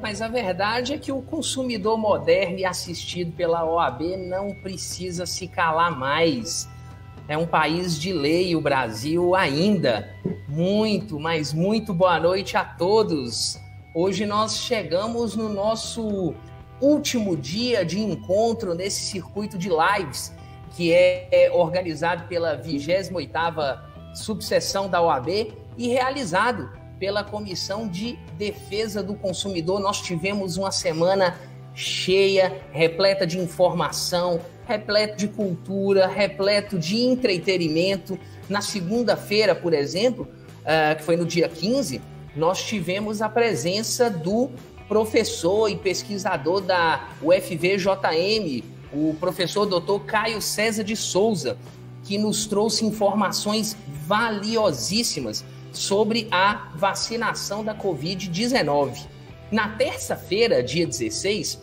Mas a verdade é que o consumidor moderno e assistido pela OAB não precisa se calar mais. É um país de lei, o Brasil ainda. Muito, mas muito boa noite a todos. Hoje nós chegamos no nosso último dia de encontro nesse circuito de lives, que é organizado pela 28ª subseção da OAB e realizado pela Comissão de Defesa do Consumidor. Nós tivemos uma semana cheia, repleta de informação, repleto de cultura, repleto de entretenimento. Na segunda-feira, por exemplo, que foi no dia 15, nós tivemos a presença do professor e pesquisador da UFVJM, o professor Dr. Caio César de Souza, que nos trouxe informações valiosíssimas sobre a vacinação da Covid-19. Na terça-feira, dia 16,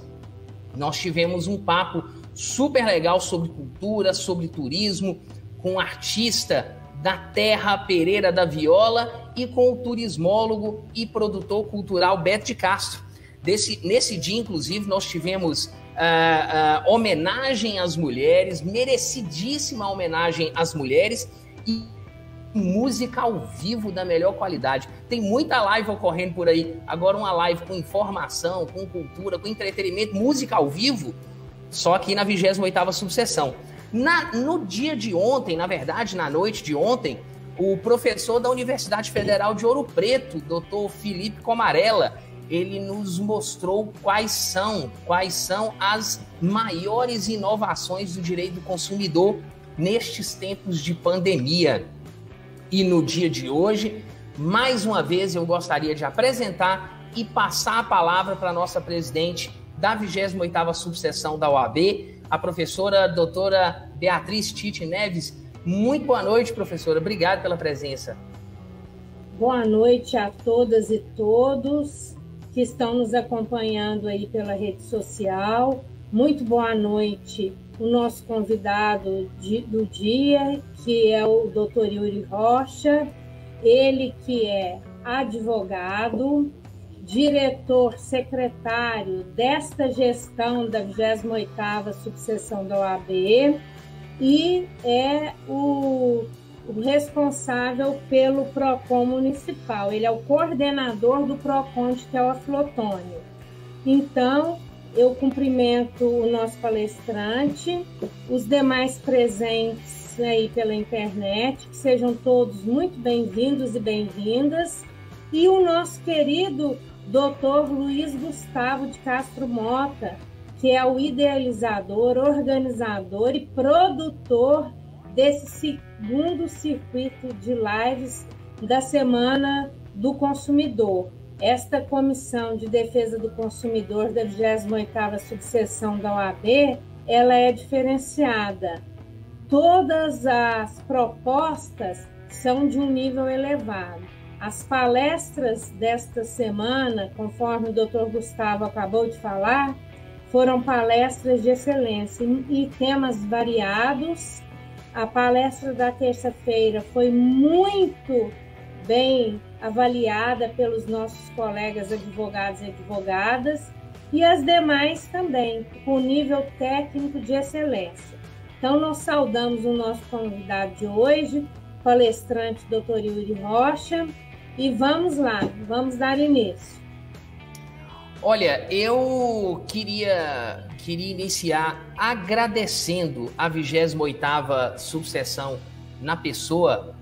nós tivemos um papo super legal sobre cultura, sobre turismo, com o artista da terra Pereira da Viola e com o turismólogo e produtor cultural Beto de Castro. Nesse dia, inclusive, nós tivemos homenagem às mulheres, merecidíssima homenagem às mulheres e música ao vivo da melhor qualidade. Tem muita live ocorrendo por aí. Agora uma live com informação, com cultura, com entretenimento, música ao vivo, só aqui na 28ª subseção. No dia de ontem, na verdade, na noite de ontem, o professor da Universidade Federal de Ouro Preto, Dr. Felipe Comarella, ele nos mostrou quais são as maiores inovações do direito do consumidor nestes tempos de pandemia. E no dia de hoje, mais uma vez, eu gostaria de apresentar e passar a palavra para a nossa presidente da 28ª subseção da OAB, a professora doutora Beatriz Tite Neves. Muito boa noite, professora. Obrigado pela presença. Boa noite a todas e todos que estão nos acompanhando aí pela rede social. Muito boa noite o nosso convidado do dia, que é o Dr. Yuri Rocha, ele que é advogado, diretor secretário desta gestão da 28ª subseção da OAB e é o responsável pelo PROCON municipal. Ele é o coordenador do PROCON de Teófilo. Então, eu cumprimento o nosso palestrante, os demais presentes aí pela internet, que sejam todos muito bem-vindos e bem-vindas, e o nosso querido Dr. Luiz Gustavo de Castro Mota, que é o idealizador, organizador e produtor desse segundo circuito de lives da Semana do Consumidor. Esta Comissão de Defesa do Consumidor da 28ª subseção da OAB, ela é diferenciada. Todas as propostas são de um nível elevado. As palestras desta semana, conforme o Dr. Gustavo acabou de falar, foram palestras de excelência e temas variados. A palestra da terça-feira foi muito bem avaliada pelos nossos colegas advogados e advogadas, e as demais também, com nível técnico de excelência. Então, nós saudamos o nosso convidado de hoje, palestrante Dr. Yuri Rocha, e vamos lá, vamos dar início. Olha, eu queria iniciar agradecendo a 28ª subseção na pessoa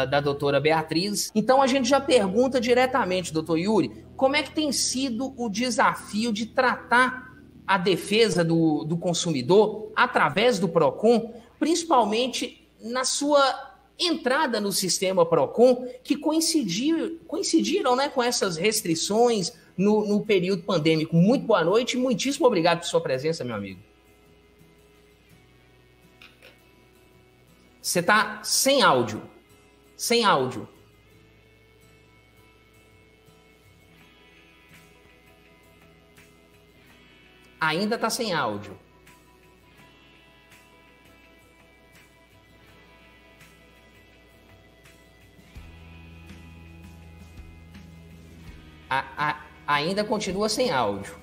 da doutora Beatriz. Então a gente já pergunta diretamente, doutor Yuri, como é que tem sido o desafio de tratar a defesa do consumidor através do PROCON, principalmente na sua entrada no sistema PROCON, que coincidiram, né, com essas restrições no período pandêmico. Muito boa noite e muitíssimo obrigado por sua presença, meu amigo. Você está sem áudio. Sem áudio. Ainda está sem áudio. Ainda continua sem áudio.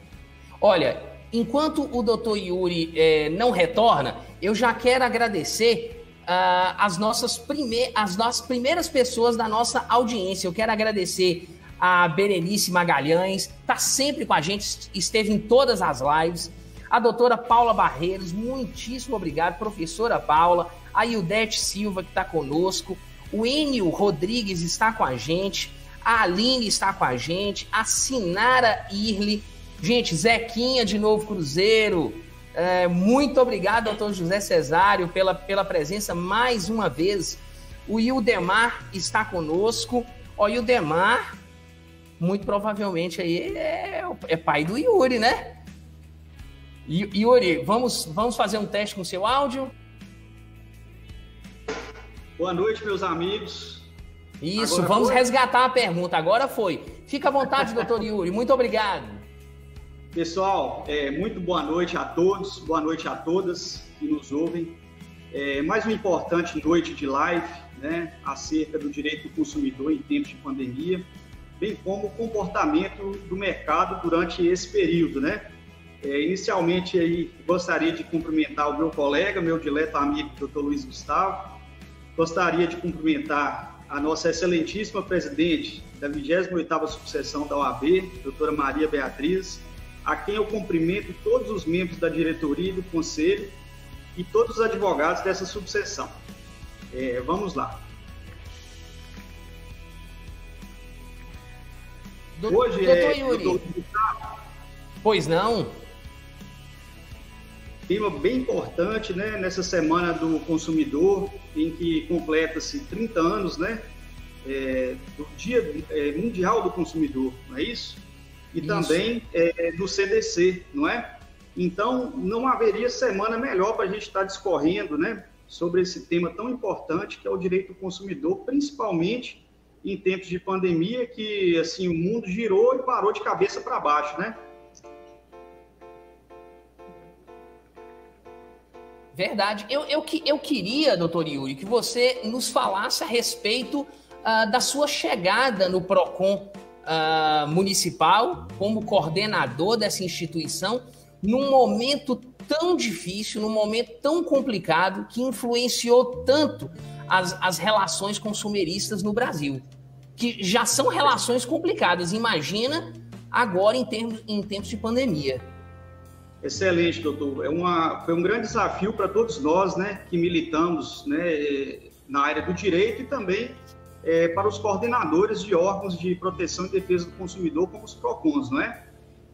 Olha, enquanto o doutor Yuri não retorna, eu já quero agradecer as nossas primeiras pessoas da nossa audiência. Eu quero agradecer a Berenice Magalhães, está sempre com a gente, esteve em todas as lives. A doutora Paula Barreiros, muitíssimo obrigado, professora Paula. A Ildete Silva, que está conosco. O Enio Rodrigues está com a gente. A Aline está com a gente. A Sinara Irle. Gente, Zequinha de Novo Cruzeiro. Muito obrigado, doutor José Cesário, pela presença mais uma vez. O Ildemar está conosco. Ó, Ildemar, muito provavelmente aí é pai do Yuri, né? Yuri, vamos fazer um teste com o seu áudio? Boa noite, meus amigos. Isso, Agora vamos foi? resgatar a pergunta. Agora foi. Fica à vontade, doutor Yuri. Muito obrigado. Pessoal, muito boa noite a todos, boa noite a todas que nos ouvem. Mais uma importante noite de live, né, acerca do direito do consumidor em tempos de pandemia, bem como o comportamento do mercado durante esse período, né? Inicialmente, aí, gostaria de cumprimentar o meu colega, meu dileto amigo, Dr. Luiz Gustavo. Gostaria de cumprimentar a nossa excelentíssima presidente da 28ª subseção da OAB, doutora Maria Beatriz, a quem eu cumprimento todos os membros da diretoria e do conselho e todos os advogados dessa subseção. Vamos lá. Hoje doutor Yuri. Pois não? Tema bem importante, né, nessa semana do consumidor, em que completa-se 30 anos, né, do Dia Mundial do Consumidor, não é isso? E isso. Também do CDC, não é? Então, não haveria semana melhor para a gente estar discorrendo, né, sobre esse tema tão importante que é o direito do consumidor, principalmente em tempos de pandemia, que assim, o mundo girou e parou de cabeça para baixo, né? Verdade. Eu queria, doutor Yuri, que você nos falasse a respeito da sua chegada no PROCON municipal, como coordenador dessa instituição, num momento tão difícil, num momento tão complicado, que influenciou tanto as relações consumeristas no Brasil, que já são relações complicadas. Imagina agora em tempos de pandemia. Excelente, doutor. Foi um grande desafio para todos nós, né, que militamos, né, na área do direito e também para os coordenadores de órgãos de proteção e defesa do consumidor, como os PROCONs, não é?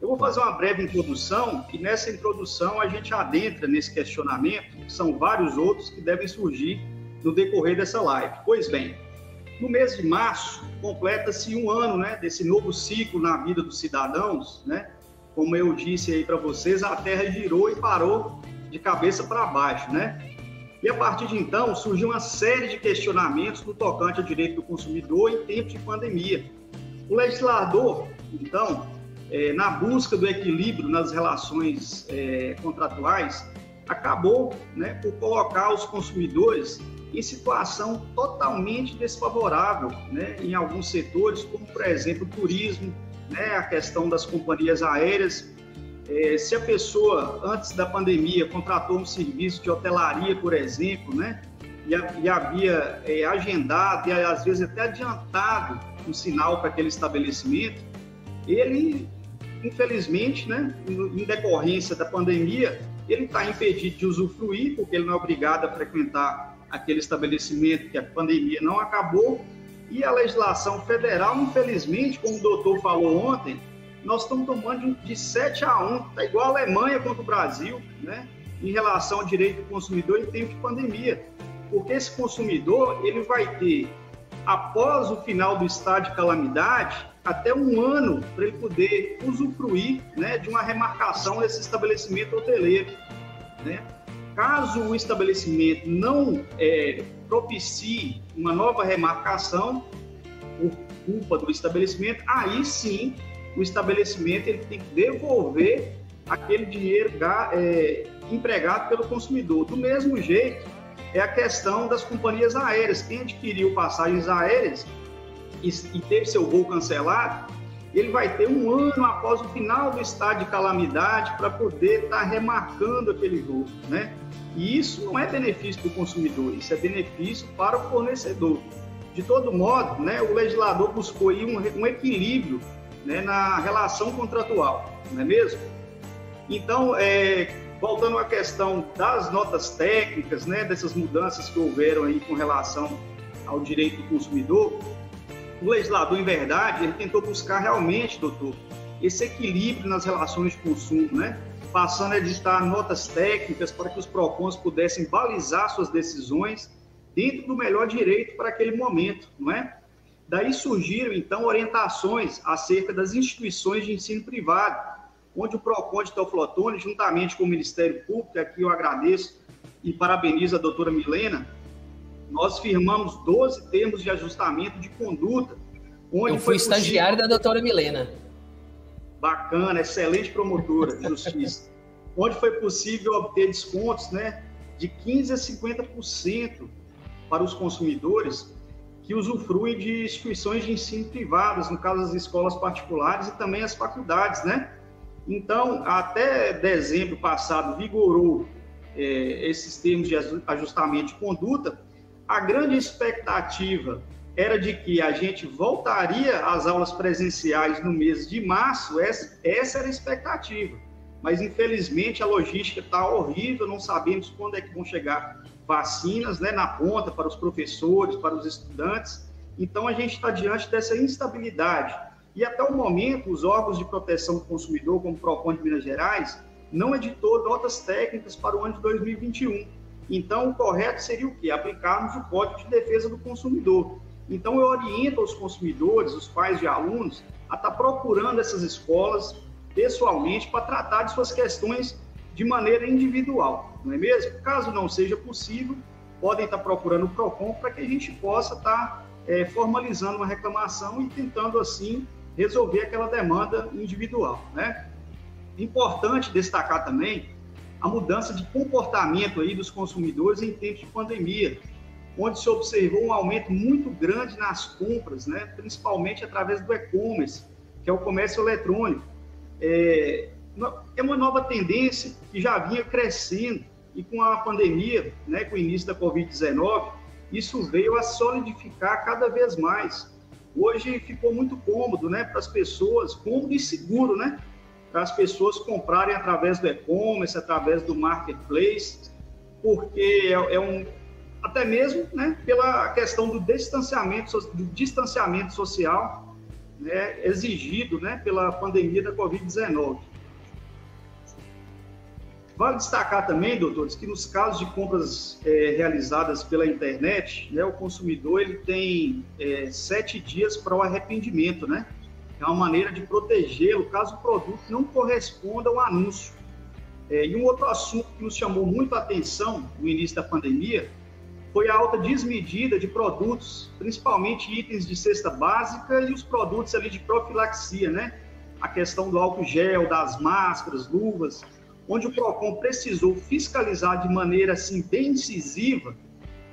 Eu vou fazer uma breve introdução e nessa introdução a gente adentra nesse questionamento, que são vários outros que devem surgir no decorrer dessa live. Pois bem, no mês de março, completa-se um ano, né, desse novo ciclo na vida dos cidadãos, né? Como eu disse aí para vocês, a Terra girou e parou de cabeça para baixo, né? E a partir de então, surgiu uma série de questionamentos no tocante ao direito do consumidor em tempos de pandemia. O legislador, então, na busca do equilíbrio nas relações contratuais, acabou, né, por colocar os consumidores em situação totalmente desfavorável, né, em alguns setores, como, por exemplo, o turismo, né, a questão das companhias aéreas. Se a pessoa, antes da pandemia, contratou um serviço de hotelaria, por exemplo, né, e havia agendado e, às vezes, até adiantado um sinal para aquele estabelecimento, ele, infelizmente, né, em decorrência da pandemia, ele está impedido de usufruir, porque ele não é obrigado a frequentar aquele estabelecimento que a pandemia não acabou. E a legislação federal, infelizmente, como o doutor falou ontem, nós estamos tomando de 7-1, está igual a Alemanha contra o Brasil, né, em relação ao direito do consumidor em tempo de pandemia. Porque esse consumidor, ele vai ter, após o final do estado de calamidade, até um ano para ele poder usufruir, né, de uma remarcação nesse estabelecimento hoteleiro, né? Caso o estabelecimento não propicie uma nova remarcação por culpa do estabelecimento, aí sim o estabelecimento ele tem que devolver aquele dinheiro empregado pelo consumidor. Do mesmo jeito, é a questão das companhias aéreas. Quem adquiriu passagens aéreas e teve seu voo cancelado, ele vai ter um ano após o final do estado de calamidade para poder estar remarcando aquele roubo, né? E isso não é benefício para o consumidor, isso é benefício para o fornecedor. De todo modo, né, o legislador buscou aí um equilíbrio, né, na relação contratual, não é mesmo? Então, voltando à questão das notas técnicas, né, dessas mudanças que houveram aí com relação ao direito do consumidor, o legislador, em verdade, ele tentou buscar realmente, doutor, esse equilíbrio nas relações de consumo, né? Passando a editar notas técnicas para que os PROCONs pudessem balizar suas decisões dentro do melhor direito para aquele momento, não é? Daí surgiram, então, orientações acerca das instituições de ensino privado, onde o PROCON de Teoflotone, juntamente com o Ministério Público, aqui eu agradeço e parabenizo a doutora Milena, nós firmamos 12 termos de ajustamento de conduta. Onde eu fui estagiário da doutora Milena. Bacana, excelente promotora de justiça. Onde foi possível obter descontos, né, de 15% a 50% para os consumidores que usufruem de instituições de ensino privadas, no caso as escolas particulares e também as faculdades, né? Então, até dezembro passado, vigorou esses termos de ajustamento de conduta. A grande expectativa era de que a gente voltaria às aulas presenciais no mês de março, essa era a expectativa. Mas, infelizmente, a logística está horrível, não sabemos quando é que vão chegar vacinas, né, na ponta para os professores, para os estudantes. Então, a gente está diante dessa instabilidade. E, até o momento, os órgãos de proteção do consumidor, como o PROCON de Minas Gerais, não editou notas técnicas para o ano de 2021. Então, o correto seria o quê? Aplicarmos o Código de Defesa do Consumidor. Então, eu oriento os consumidores, os pais de alunos, a estar procurando essas escolas pessoalmente para tratar de suas questões de maneira individual, não é mesmo? Caso não seja possível, podem estar procurando o PROCON para que a gente possa estar formalizando uma reclamação e tentando, assim, resolver aquela demanda individual, né? Importante destacar também a mudança de comportamento aí dos consumidores em tempos de pandemia, onde se observou um aumento muito grande nas compras, né? Principalmente através do e-commerce, que é o comércio eletrônico. É uma nova tendência que já vinha crescendo e com a pandemia, né, com o início da Covid-19, isso veio a solidificar cada vez mais. Hoje ficou muito cômodo, né, para as pessoas, cômodo e seguro, né, para as pessoas comprarem através do e-commerce, através do marketplace, porque até mesmo, né, pela questão do distanciamento social, né, exigido, né, pela pandemia da Covid-19. Vale destacar também, doutores, que nos casos de compras realizadas pela internet, né, o consumidor ele tem 7 dias para o arrependimento, né? É uma maneira de protegê-lo caso o produto não corresponda ao anúncio. E um outro assunto que nos chamou muito a atenção no início da pandemia foi a alta desmedida de produtos, principalmente itens de cesta básica e os produtos ali de profilaxia, né? A questão do álcool gel, das máscaras, luvas, onde o PROCON precisou fiscalizar de maneira assim, bem incisiva,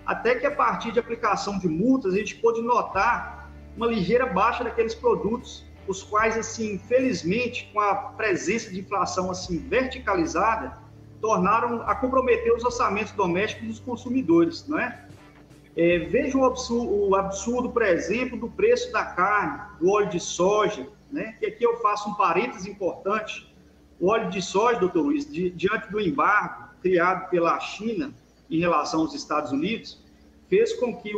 até que a partir de aplicação de multas a gente pôde notar uma ligeira baixa daqueles produtos, os quais, assim, infelizmente, com a presença de inflação assim, verticalizada, tornaram a comprometer os orçamentos domésticos dos consumidores, não é? Veja o absurdo, por exemplo, do preço da carne, do óleo de soja, né? Que aqui eu faço um parênteses importante. O óleo de soja, doutor Luiz, diante do embargo criado pela China em relação aos Estados Unidos, fez com que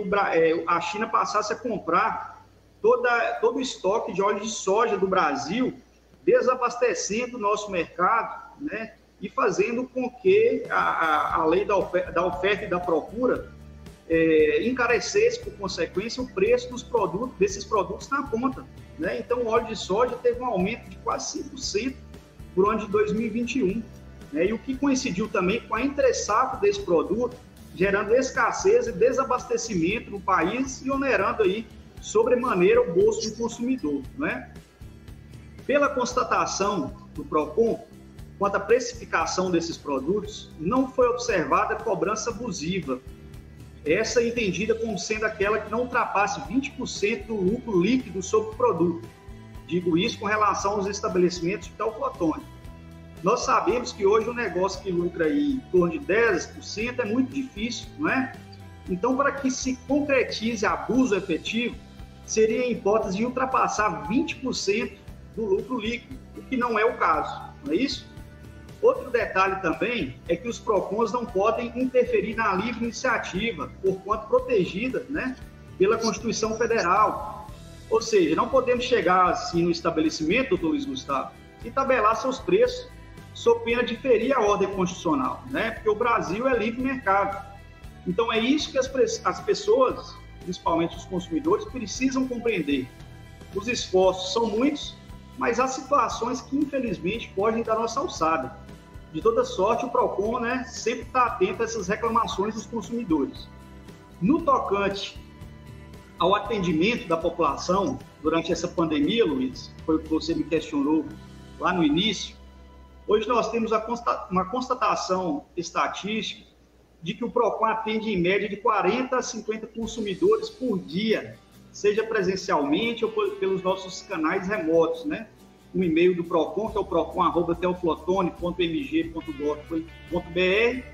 a China passasse a comprar todo o estoque de óleo de soja do Brasil, desabastecendo o nosso mercado, né, e fazendo com que a lei da oferta e da procura encarecesse, por consequência, o preço desses produtos na ponta, né? Então, o óleo de soja teve um aumento de quase 5%, por ano de 2021, né? E o que coincidiu também com a entre-safra desse produto, gerando escassez e desabastecimento no país e onerando aí sobremaneira o bolso do consumidor, né? Pela constatação do PROCON, quanto à precificação desses produtos, não foi observada cobrança abusiva, essa entendida como sendo aquela que não ultrapasse 20% do lucro líquido sobre o produto, Digo isso com relação aos estabelecimentos de teoflotônico. Nós sabemos que hoje o negócio que lucra aí em torno de 10% é muito difícil, não é? Então, para que se concretize abuso efetivo, seria em hipótese de ultrapassar 20% do lucro líquido, o que não é o caso, não é isso? Outro detalhe também é que os PROCONs não podem interferir na livre iniciativa, porquanto protegida, né, pela Constituição Federal. Ou seja, não podemos chegar assim no estabelecimento, doutor Luiz Gustavo, e tabelar seus preços, sob pena de ferir a ordem constitucional, né? Porque o Brasil é livre mercado. Então é isso que as pessoas, principalmente os consumidores, precisam compreender. Os esforços são muitos, mas há situações que infelizmente fogem da nossa alçada. De toda sorte, o PROCON, né, sempre está atento a essas reclamações dos consumidores. No tocante ao atendimento da população durante essa pandemia, Luiz, foi o que você me questionou lá no início, hoje nós temos uma constatação estatística de que o PROCON atende em média de 40 a 50 consumidores por dia, seja presencialmente ou pelos nossos canais remotos, né? O e-mail do PROCON, que é o procon@teoflotone.mg.gov.br,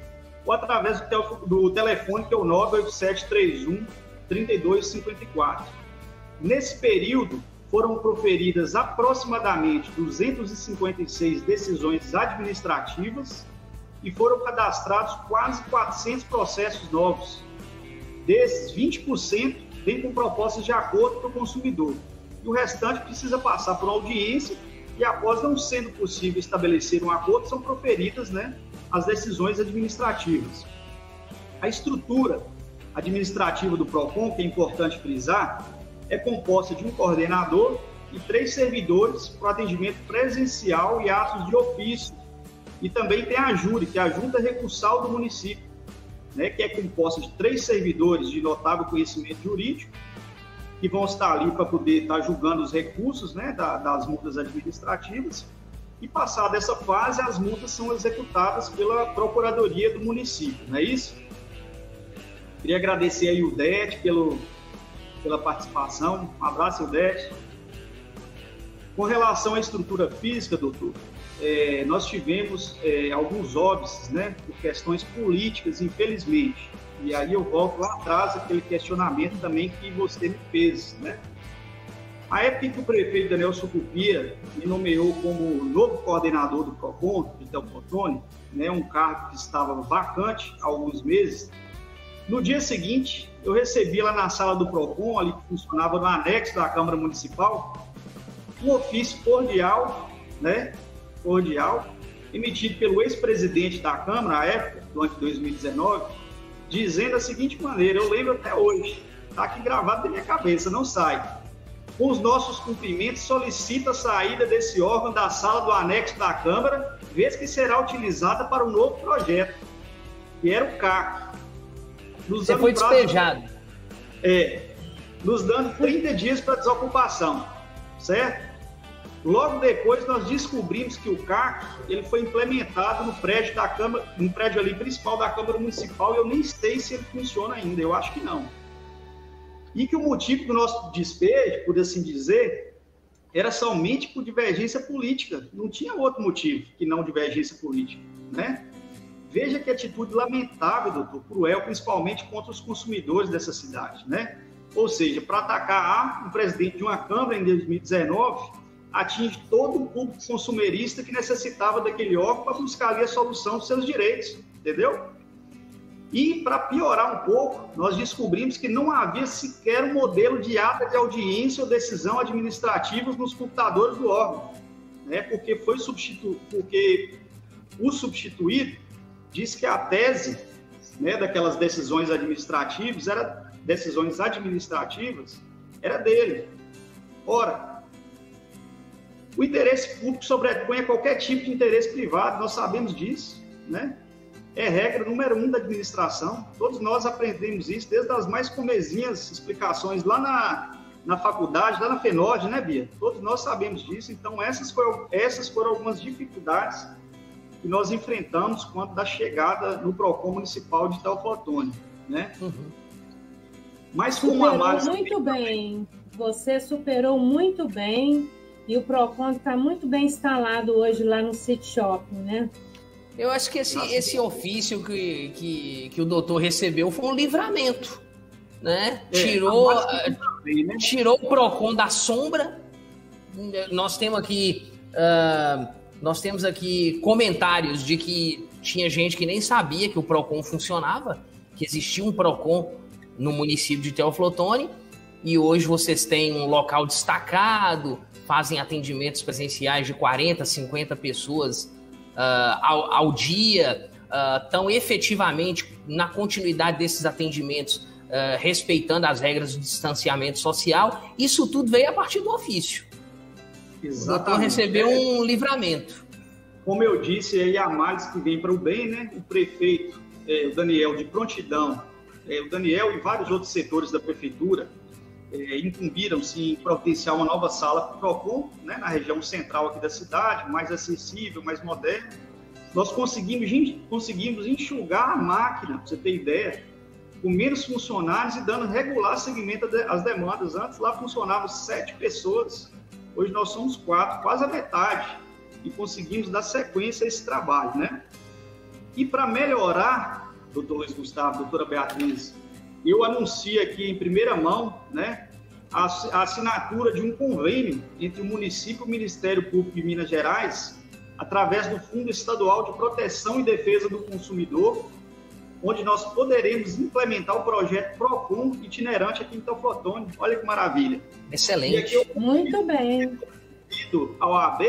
ou através do telefone, que é o 98731-3254. Nesse período, foram proferidas aproximadamente 256 decisões administrativas e foram cadastrados quase 400 processos novos. Desses, 20% vem com propostas de acordo para o consumidor. E o restante precisa passar por uma audiência e, após não sendo possível estabelecer um acordo, são proferidas, né, as decisões administrativas. A estrutura administrativa do PROCON, que é importante frisar, é composta de um coordenador e 3 servidores para o atendimento presencial e atos de ofício. E também tem a JURI, que é a Junta Recursal do município, né, que é composta de 3 servidores de notável conhecimento jurídico, que vão estar ali para poder estar julgando os recursos, né, das multas administrativas. E passada essa fase, as multas são executadas pela Procuradoria do município, não é isso? Queria agradecer aí o DET pela participação. Um abraço, Ildete. Com relação à estrutura física, doutor, nós tivemos alguns óbices, né, por questões políticas, infelizmente. E aí eu volto lá atrás, aquele questionamento também que você me fez, né? A época que o prefeito Daniel Sucupira me nomeou como novo coordenador do PROCON, de Teoflotone, né, um cargo que estava vacante há alguns meses, no dia seguinte, eu recebi lá na sala do PROCON, ali que funcionava no anexo da Câmara Municipal, um ofício cordial, né, emitido pelo ex-presidente da Câmara, à época, do ano de 2019, dizendo da seguinte maneira, eu lembro até hoje, está aqui gravado na minha cabeça, não sai. Com os nossos cumprimentos, solicita a saída desse órgão da sala do anexo da Câmara, vez que será utilizada para um novo projeto, que era o CAC. Você foi despejado. Nos dando 30 dias para desocupação, certo? Logo depois, nós descobrimos que o CAC ele foi implementado no prédio da Câmara, no prédio ali principal da Câmara Municipal, e eu nem sei se ele funciona ainda, eu acho que não. E que o motivo do nosso despejo, por assim dizer, era somente por divergência política. Não tinha outro motivo que não divergência política, né? Veja que atitude lamentável, doutor, cruel, principalmente contra os consumidores dessa cidade, né? Ou seja, para atacar um presidente de uma Câmara em 2019, atinge todo o público consumerista que necessitava daquele órgão para buscar ali a solução dos seus direitos, entendeu? E, para piorar um pouco, nós descobrimos que não havia sequer um modelo de ata de audiência ou decisão administrativa nos computadores do órgão, né? Porque o substituído disse que a tese, né, daquelas decisões administrativas era dele. Ora, o interesse público sobrepõe a qualquer tipo de interesse privado, nós sabemos disso, né? É regra número 1 da administração. Todos nós aprendemos isso desde as mais comezinhas explicações lá na faculdade, lá na FENORD, né, Bia? Todos nós sabemos disso. Então, essas foram algumas dificuldades que nós enfrentamos quando da chegada no PROCON municipal de Teoflotone, né? Uhum. Mas como superou muito bem. Você superou muito bem E o PROCON está muito bem instalado hoje lá no City Shopping, né? Eu acho que esse ofício que o doutor recebeu foi um livramento, né? Tirou o PROCON da sombra. Nós temos aqui comentários de que tinha gente que nem sabia que o PROCON funcionava, que existia um PROCON no município de Teoflotone, e hoje vocês têm um local destacado, fazem atendimentos presenciais de 40, 50 pessoas ao dia, estão efetivamente na continuidade desses atendimentos, respeitando as regras do distanciamento social. Isso tudo veio a partir do ofício. Exatamente. O doutor recebeu um livramento. Como eu disse, aí a males que vem para o bem, né? O prefeito, o Daniel, de prontidão, o Daniel e vários outros setores da prefeitura incumbiram-se em providenciar uma nova sala para o PROCON, né, na região central aqui da cidade, mais acessível, mais moderna. Nós conseguimos enxugar a máquina, para você ter ideia, com menos funcionários e dando regular seguimento às demandas. Antes lá funcionavam 7 pessoas, hoje nós somos 4, quase a metade, e conseguimos dar sequência a esse trabalho, né? E para melhorar, doutor Luiz Gustavo, doutora Beatriz, eu anuncio aqui em primeira mão, né, a assinatura de um convênio entre o município e o Ministério Público de Minas Gerais, através do Fundo Estadual de Proteção e Defesa do Consumidor, onde nós poderemos implementar o projeto PROCON itinerante aqui em Teoflotone. Olha que maravilha. Excelente. E aqui eu muito bem. Ao OAB,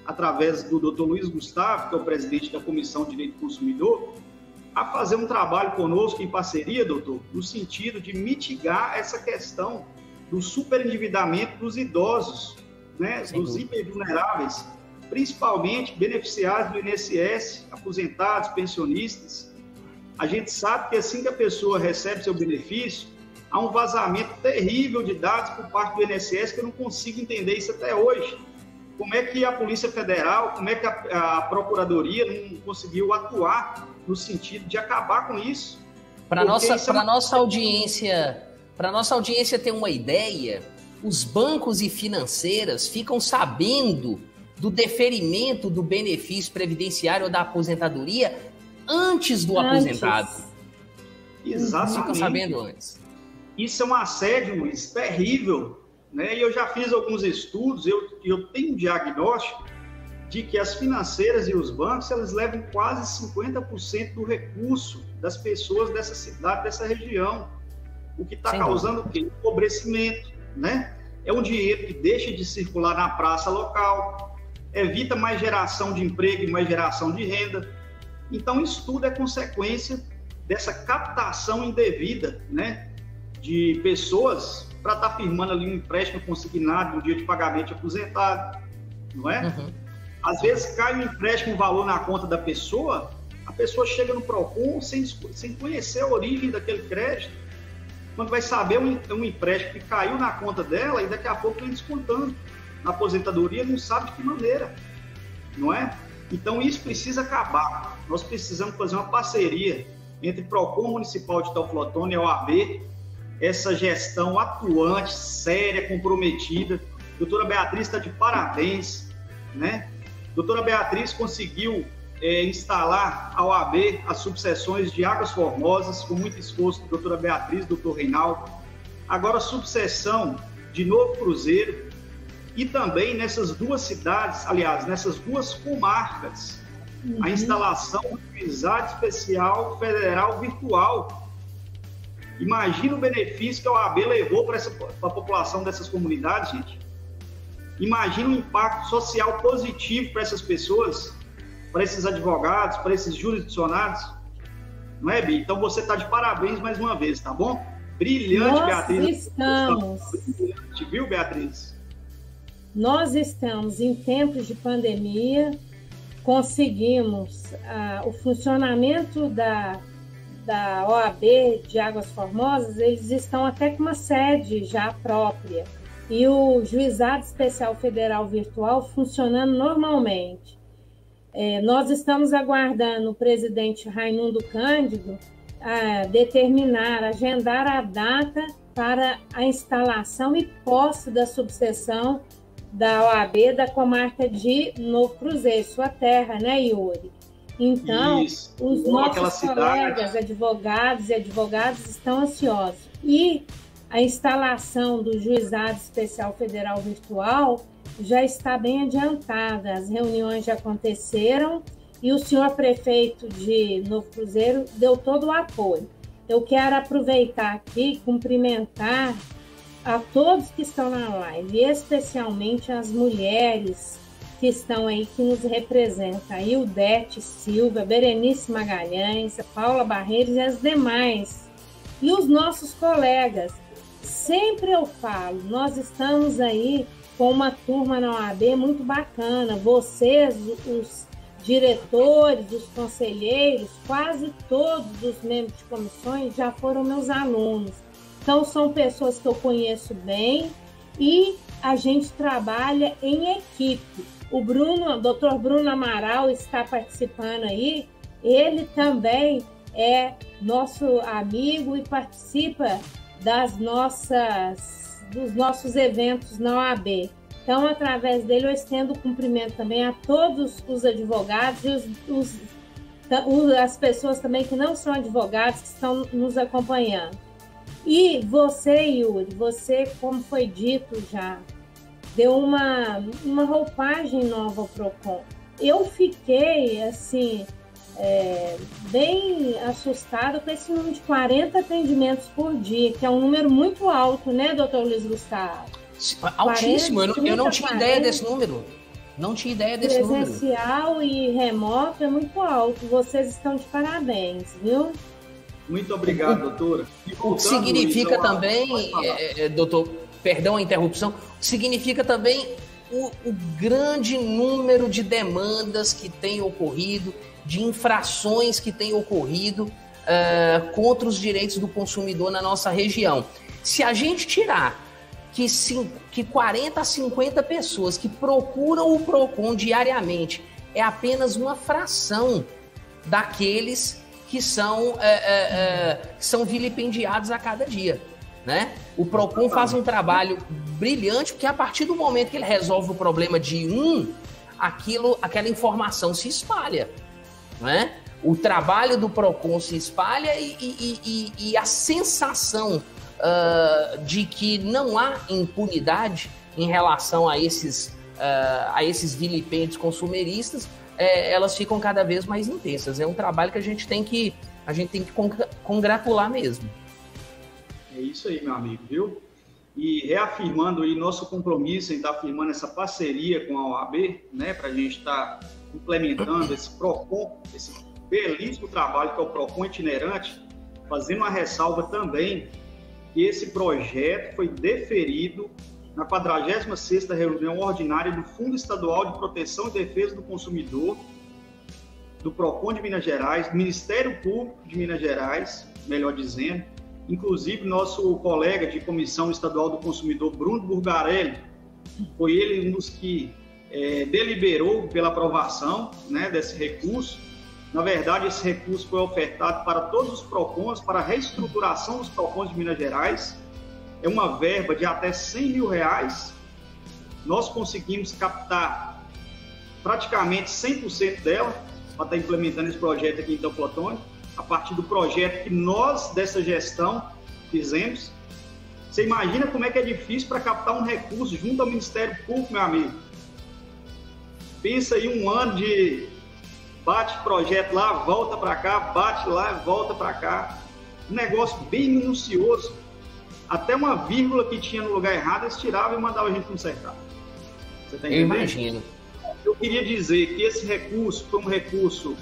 através do Dr. Luiz Gustavo, que é o presidente da Comissão de Direito do Consumidor, a fazer um trabalho conosco em parceria, doutor, no sentido de mitigar essa questão do superendividamento dos idosos, né, dos hipervulneráveis, principalmente beneficiários do INSS, aposentados, pensionistas. A gente sabe que assim que a pessoa recebe seu benefício, há um vazamento terrível de dados por parte do INSS, que eu não consigo entender isso até hoje. Como é que a Polícia Federal, como é que a Procuradoria não conseguiu atuar no sentido de acabar com isso? Para nossa audiência ter uma ideia, os bancos e financeiras ficam sabendo do deferimento do benefício previdenciário ou da aposentadoria antes do aposentado. Exatamente. Ficam sabendo antes. Isso é um assédio, Luiz, terrível, né? E eu já fiz alguns estudos, eu tenho um diagnóstico de que as financeiras e os bancos, elas levam quase 50% do recurso das pessoas dessa cidade, dessa região, o que está causando o quê? Empobrecimento, né? É um dinheiro que deixa de circular na praça local, evita mais geração de emprego e mais geração de renda. Então, isso tudo é consequência dessa captação indevida, né, de pessoas para estar firmando ali um empréstimo consignado no dia de pagamento de aposentado, não é? Uhum. Às vezes cai um empréstimo, um valor na conta da pessoa, a pessoa chega no PROCON sem conhecer a origem daquele crédito. Quando vai saber um empréstimo que caiu na conta dela e daqui a pouco vem descontando na aposentadoria, não sabe de que maneira, não é? Então isso precisa acabar. Nós precisamos fazer uma parceria entre PROCON Municipal de Teoflotone e a OAB, essa gestão atuante, séria, comprometida. Doutora Beatriz está de parabéns, né? Doutora Beatriz conseguiu instalar a OAB as subseções de Águas Formosas, com muito esforço da doutora Beatriz, doutor Reinaldo. Agora a subseção de Novo Cruzeiro e também nessas duas cidades, aliás, nessas duas comarcas, a instalação do Juizado Especial Federal Virtual. Imagina o benefício que a OAB levou para a população dessas comunidades, gente. Imagina o impacto social positivo para essas pessoas, para esses advogados, para esses jurisdicionados. Não é, Bi? Então você está de parabéns mais uma vez, tá bom? Brilhante, nós Beatriz. Estamos. Brilhante, viu, Beatriz? Nós estamos em tempos de pandemia, conseguimos o funcionamento da OAB de Águas Formosas, eles estão até com uma sede já própria. E o Juizado Especial Federal Virtual funcionando normalmente. Nós estamos aguardando o presidente Raimundo Cândido agendar a data para a instalação e posse da subseção da OAB da comarca de Novo Cruzeiro, sua terra, né, Yuri? Então, Isso. os nossos colegas, advogados e advogadas estão ansiosos. E a instalação do Juizado Especial Federal Virtual já está bem adiantada. As reuniões já aconteceram e o senhor prefeito de Novo Cruzeiro deu todo o apoio. Eu quero aproveitar aqui e cumprimentar a todos que estão na live, e especialmente as mulheres que estão aí, que nos representam, a Ildete Silva, Berenice Magalhães, a Paula Barreiros e as demais. E os nossos colegas. Sempre eu falo, nós estamos aí com uma turma na OAB muito bacana. Vocês, os diretores, os conselheiros, quase todos os membros de comissões já foram meus alunos. Então, são pessoas que eu conheço bem e a gente trabalha em equipe. O Dr. Bruno Amaral está participando aí, ele também é nosso amigo e participa dos nossos eventos na OAB. Então, através dele, eu estendo o cumprimento também a todos os advogados e as pessoas também que não são advogados, que estão nos acompanhando. E você, Yuri, você, como foi dito já, deu uma roupagem nova ao PROCON. Eu fiquei, assim, bem assustada com esse número de 40 atendimentos por dia, que é um número muito alto, né, doutor Luiz Gustavo? Altíssimo, 40, eu não tinha ideia desse número. Não tinha ideia desse número. Presencial e remoto é muito alto. Vocês estão de parabéns, viu? Muito obrigado, doutora. O que significa também, doutor, perdão a interrupção, significa também o grande número de demandas que tem ocorrido, de infrações que têm ocorrido contra os direitos do consumidor na nossa região. Se a gente tirar que 40 a 50 pessoas que procuram o PROCON diariamente é apenas uma fração daqueles que são vilipendiados a cada dia, né? O PROCON faz um trabalho brilhante, porque a partir do momento que ele resolve o problema de aquela informação se espalha, né? O trabalho do PROCON se espalha e a sensação de que não há impunidade em relação a esses vilipêndios consumeristas, elas ficam cada vez mais intensas. É um trabalho que a gente tem que congratular mesmo. É isso aí, meu amigo, viu? E reafirmando aí nosso compromisso em estar firmando essa parceria com a OAB, né, para a gente estar implementando esse PROCON, esse belíssimo trabalho que é o PROCON itinerante, fazendo uma ressalva também que esse projeto foi deferido na 46ª reunião ordinária do Fundo Estadual de Proteção e Defesa do Consumidor, do PROCON de Minas Gerais, do Ministério Público de Minas Gerais, melhor dizendo. Inclusive, nosso colega de Comissão Estadual do Consumidor, Bruno Burgarelli, foi ele um dos que deliberou pela aprovação, né, desse recurso. Na verdade, esse recurso foi ofertado para todos os PROCONs, para a reestruturação dos PROCONs de Minas Gerais. É uma verba de até R$100 mil. Nós conseguimos captar praticamente 100% dela para estar implementando esse projeto aqui em Teoflotone, a partir do projeto que nós, dessa gestão, fizemos. Você imagina como é que é difícil para captar um recurso junto ao Ministério Público, meu amigo? Pensa aí um ano de bate projeto lá, volta para cá, bate lá, volta para cá. Um negócio bem minucioso. Até uma vírgula que tinha no lugar errado, eles tiravam e mandavam a gente consertar. Você tá entendendo? Eu imagino. Eu queria dizer que esse recurso foi um recurso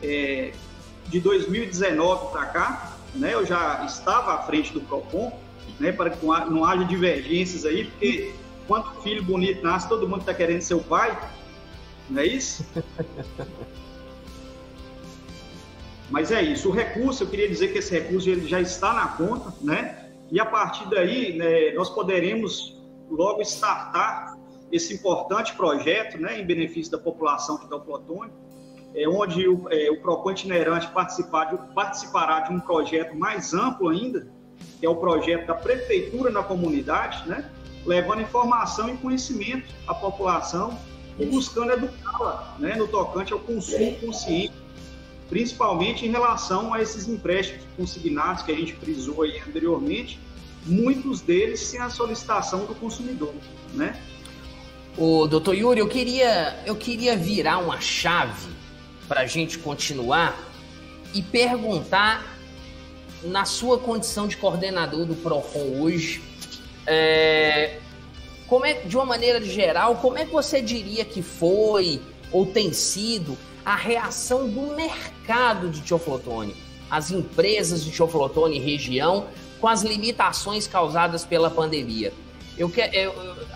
de 2019 para cá, né? Eu já estava à frente do PROCON, né? Para que não haja divergências aí, porque quando o filho bonito nasce, todo mundo está querendo ser o pai, não é isso? Mas é isso, o recurso, eu queria dizer que esse recurso ele já está na conta, né? E a partir daí, né, nós poderemos logo startar esse importante projeto, né, em benefício da população aqui do Teoflotone, onde o PROCON itinerante participará de um projeto mais amplo ainda, que é o projeto da Prefeitura na Comunidade, né? levando informação e conhecimento à população e buscando educá-la, né, no tocante ao consumo consciente, principalmente em relação a esses empréstimos consignados que a gente frisou aí anteriormente, muitos deles sem a solicitação do consumidor, né? Ô, doutor Yuri, eu queria virar uma chave para a gente continuar e perguntar, na sua condição de coordenador do PROCON hoje, de uma maneira geral, como é que você diria que foi ou tem sido a reação do mercado de tioflotone, as empresas de tioflotone região, com as limitações causadas pela pandemia?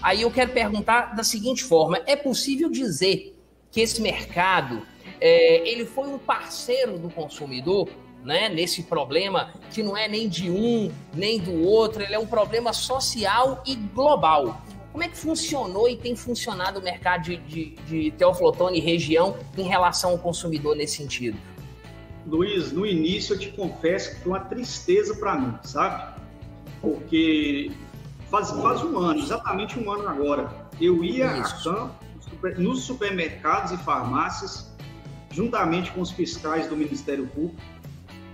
Aí eu quero perguntar da seguinte forma: é possível dizer que esse mercado ele foi um parceiro do consumidor, né, nesse problema que não é nem de um nem do outro, ele é um problema social e global? Como é que funcionou e tem funcionado o mercado de teoflotone região em relação ao consumidor nesse sentido? Luiz, no início eu te confesso que foi uma tristeza para mim, sabe? Porque faz um ano, exatamente um ano agora, eu ia a campo nos supermercados e farmácias, juntamente com os fiscais do Ministério Público,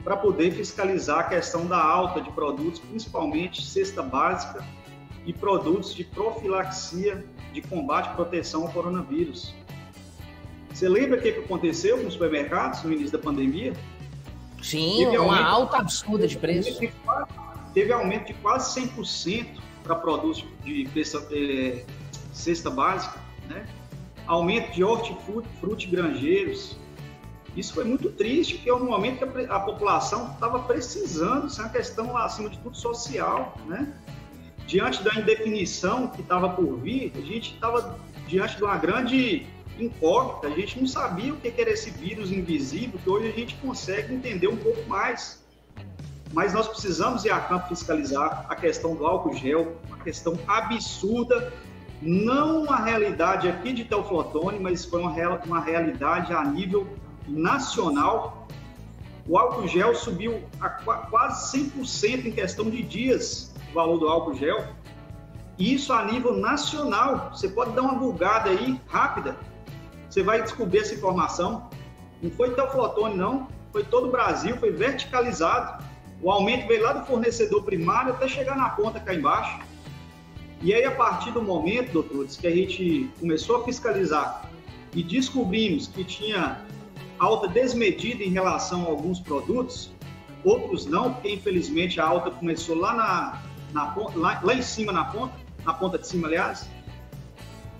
para poder fiscalizar a questão da alta de produtos, principalmente cesta básica e produtos de profilaxia de combate e proteção ao coronavírus. Você lembra o que aconteceu nos supermercados no início da pandemia? Sim, uma alta absurda de preço. Teve aumento de quase 100% para produtos de cesta básica, né? Aumento de hortifruti granjeiros. Isso foi muito triste, porque é um momento que a população estava precisando, isso é uma questão, acima de tudo, social, né? Diante da indefinição que estava por vir, a gente estava diante de uma grande incógnita, a gente não sabia o que era esse vírus invisível, que hoje a gente consegue entender um pouco mais. Mas nós precisamos ir a campo fiscalizar a questão do álcool gel, uma questão absurda, não uma realidade aqui de Teoflotone, mas foi uma realidade a nível nacional. O álcool gel subiu a quase 100% em questão de dias, o valor do álcool gel. E isso a nível nacional. Você pode dar uma bugada aí, rápida, você vai descobrir essa informação. Não foi Teoflotone, não. Foi todo o Brasil, foi verticalizado. O aumento veio lá do fornecedor primário até chegar na ponta cá embaixo. E aí, a partir do momento, doutores, que a gente começou a fiscalizar e descobrimos que tinha alta desmedida em relação a alguns produtos, outros não, porque infelizmente a alta começou lá em cima, na ponta de cima, aliás.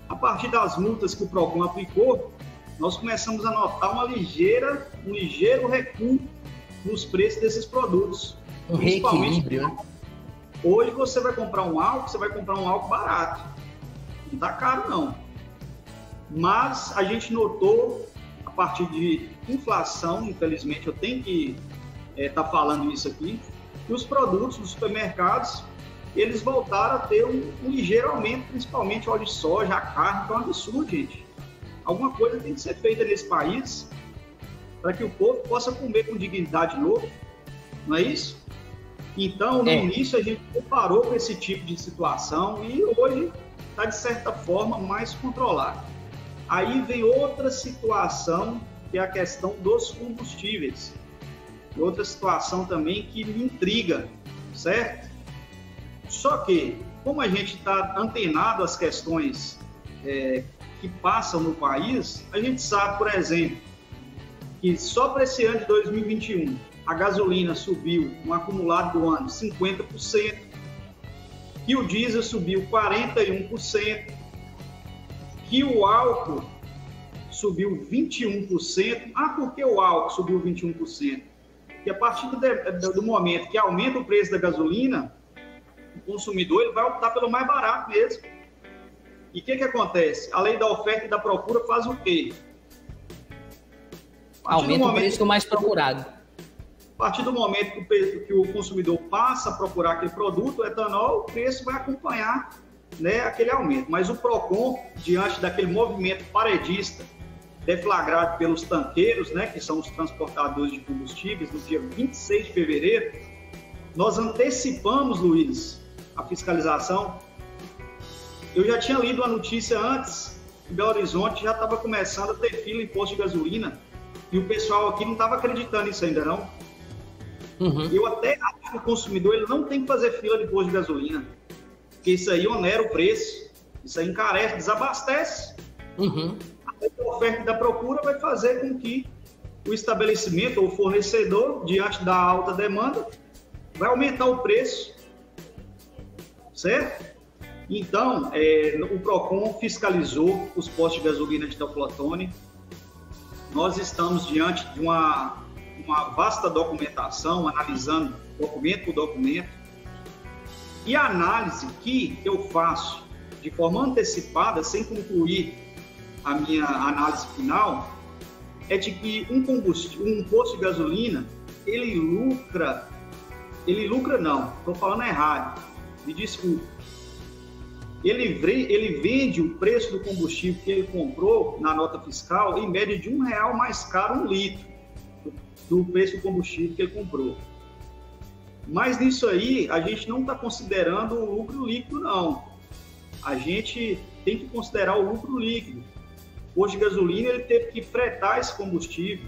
A partir das multas que o PROCON aplicou, nós começamos a notar um ligeiro recuo nos preços desses produtos. Um reequilíbrio, né? Hoje você vai comprar um álcool barato. Não está caro, não. Mas a gente notou, a partir de inflação, infelizmente eu tenho que estar falando isso aqui, que os produtos dos supermercados, eles voltaram a ter um ligeiro aumento, principalmente óleo de soja, a carne, que é um absurdo, gente. Alguma coisa tem que ser feita nesse país para que o povo possa comer com dignidade de novo, não é isso? Então, no início, a gente parou com esse tipo de situação e hoje está, de certa forma, mais controlado. Aí vem outra situação, que é a questão dos combustíveis. Outra situação também que me intriga, certo? Só que, como a gente está antenado às questões que passam no país, a gente sabe, por exemplo, que só para esse ano de 2021, a gasolina subiu, no acumulado do ano, 50%, que o diesel subiu 41%, que o álcool subiu 21%. Ah, por que o álcool subiu 21%? Porque a partir do momento que aumenta o preço da gasolina, o consumidor ele vai optar pelo mais barato mesmo. E o que acontece? A lei da oferta e da procura faz o quê? Aumenta o preço do mais procurado. A partir do momento que o consumidor passa a procurar aquele produto, o etanol, o preço vai acompanhar, né, aquele aumento. Mas o PROCON, diante daquele movimento paredista deflagrado pelos tanqueiros, né, que são os transportadores de combustíveis, no dia 26 de fevereiro, nós antecipamos, Luiz, a fiscalização eu já tinha lido a notícia antes, em Belo Horizonte já estava começando a ter fila em posto de gasolina, e o pessoal aqui não estava acreditando nisso ainda não. Eu até acho que o consumidor ele não tem que fazer fila de posto de gasolina, porque isso aí onera o preço, isso aí encarece, desabastece. A oferta da procura vai fazer com que o estabelecimento ou o fornecedor, diante da alta demanda, vai aumentar o preço, certo? Então, o PROCON fiscalizou os postos de gasolina de Teoflotone. Nós estamos diante de uma vasta documentação, analisando documento por documento. E a análise que eu faço de forma antecipada, sem concluir a minha análise final, é de que um posto de gasolina, ele lucra não, estou falando errado, me desculpe. Ele vende o preço do combustível que ele comprou na nota fiscal em média de R$1 mais caro um litro do preço do combustível que ele comprou. Mas nisso aí, a gente não está considerando o lucro líquido, não. A gente tem que considerar o lucro líquido. O posto de gasolina ele teve que fretar esse combustível,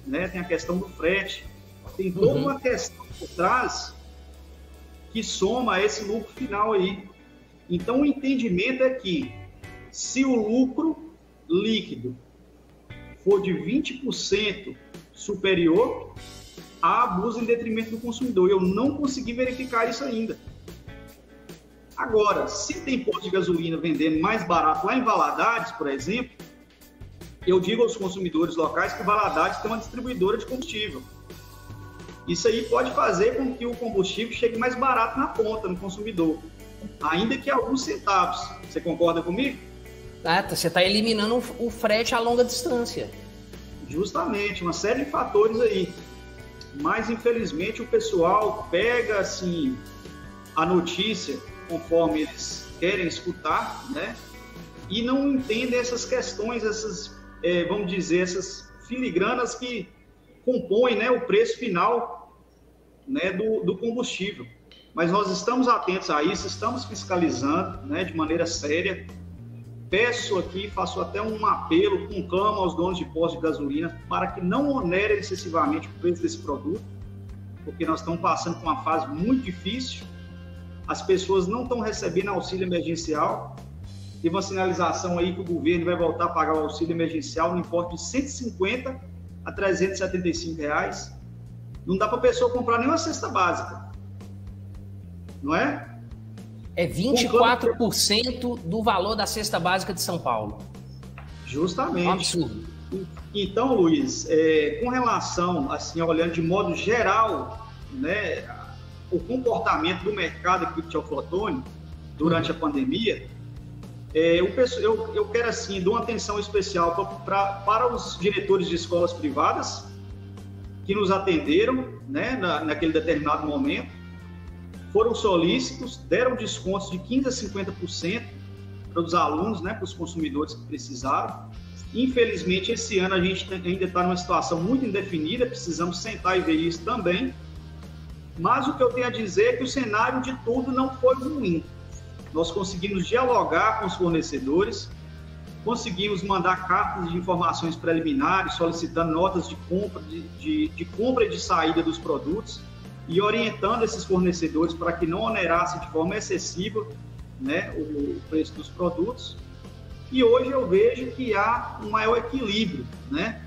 né? Tem a questão do frete, tem toda uma questão por trás que soma esse lucro final aí. Então, o entendimento é que se o lucro líquido for de 20% superior, há abuso em detrimento do consumidor. Eu não consegui verificar isso ainda. Agora, se tem posto de gasolina vendendo mais barato lá em Valadares, por exemplo, eu digo aos consumidores locais que Valadares tem uma distribuidora de combustível. Isso aí pode fazer com que o combustível chegue mais barato na ponta, no consumidor, ainda que alguns centavos. Você concorda comigo? Você está eliminando o frete a longa distância. Justamente, uma série de fatores aí. Mas, infelizmente, o pessoal pega, assim, a notícia conforme eles querem escutar, né? E não entendem essas questões, vamos dizer, essas filigranas que compõem, né, o preço final, né, do combustível. Mas nós estamos atentos a isso, estamos fiscalizando, né, de maneira séria. Peço aqui, faço até um apelo, conclamo aos donos de postos de gasolina para que não onerem excessivamente o preço desse produto, porque nós estamos passando por uma fase muito difícil, as pessoas não estão recebendo auxílio emergencial. Teve uma sinalização aí que o governo vai voltar a pagar o auxílio emergencial no importe de R$150 a R$375. Não dá para a pessoa comprar nenhuma cesta básica, não é? É 24% do valor da cesta básica de São Paulo. Justamente. É um absurdo. Então, Luiz, com relação, assim, olhando de modo geral, né, o comportamento do mercado aqui de Teoflotone durante a pandemia, eu quero, assim, dar uma atenção especial para os diretores de escolas privadas que nos atenderam, né, naquele determinado momento. Foram solícitos, deram descontos de 15% a 50% para os alunos, né, para os consumidores que precisaram. Infelizmente, esse ano a gente ainda está numa situação muito indefinida, precisamos sentar e ver isso também. Mas o que eu tenho a dizer é que o cenário de tudo não foi ruim. Nós conseguimos dialogar com os fornecedores, conseguimos mandar cartas de informações preliminares, solicitando notas de compra, de compra e de saída dos produtos, e orientando esses fornecedores para que não onerassem de forma excessiva, né, o preço dos produtos. E hoje eu vejo que há um maior equilíbrio, né?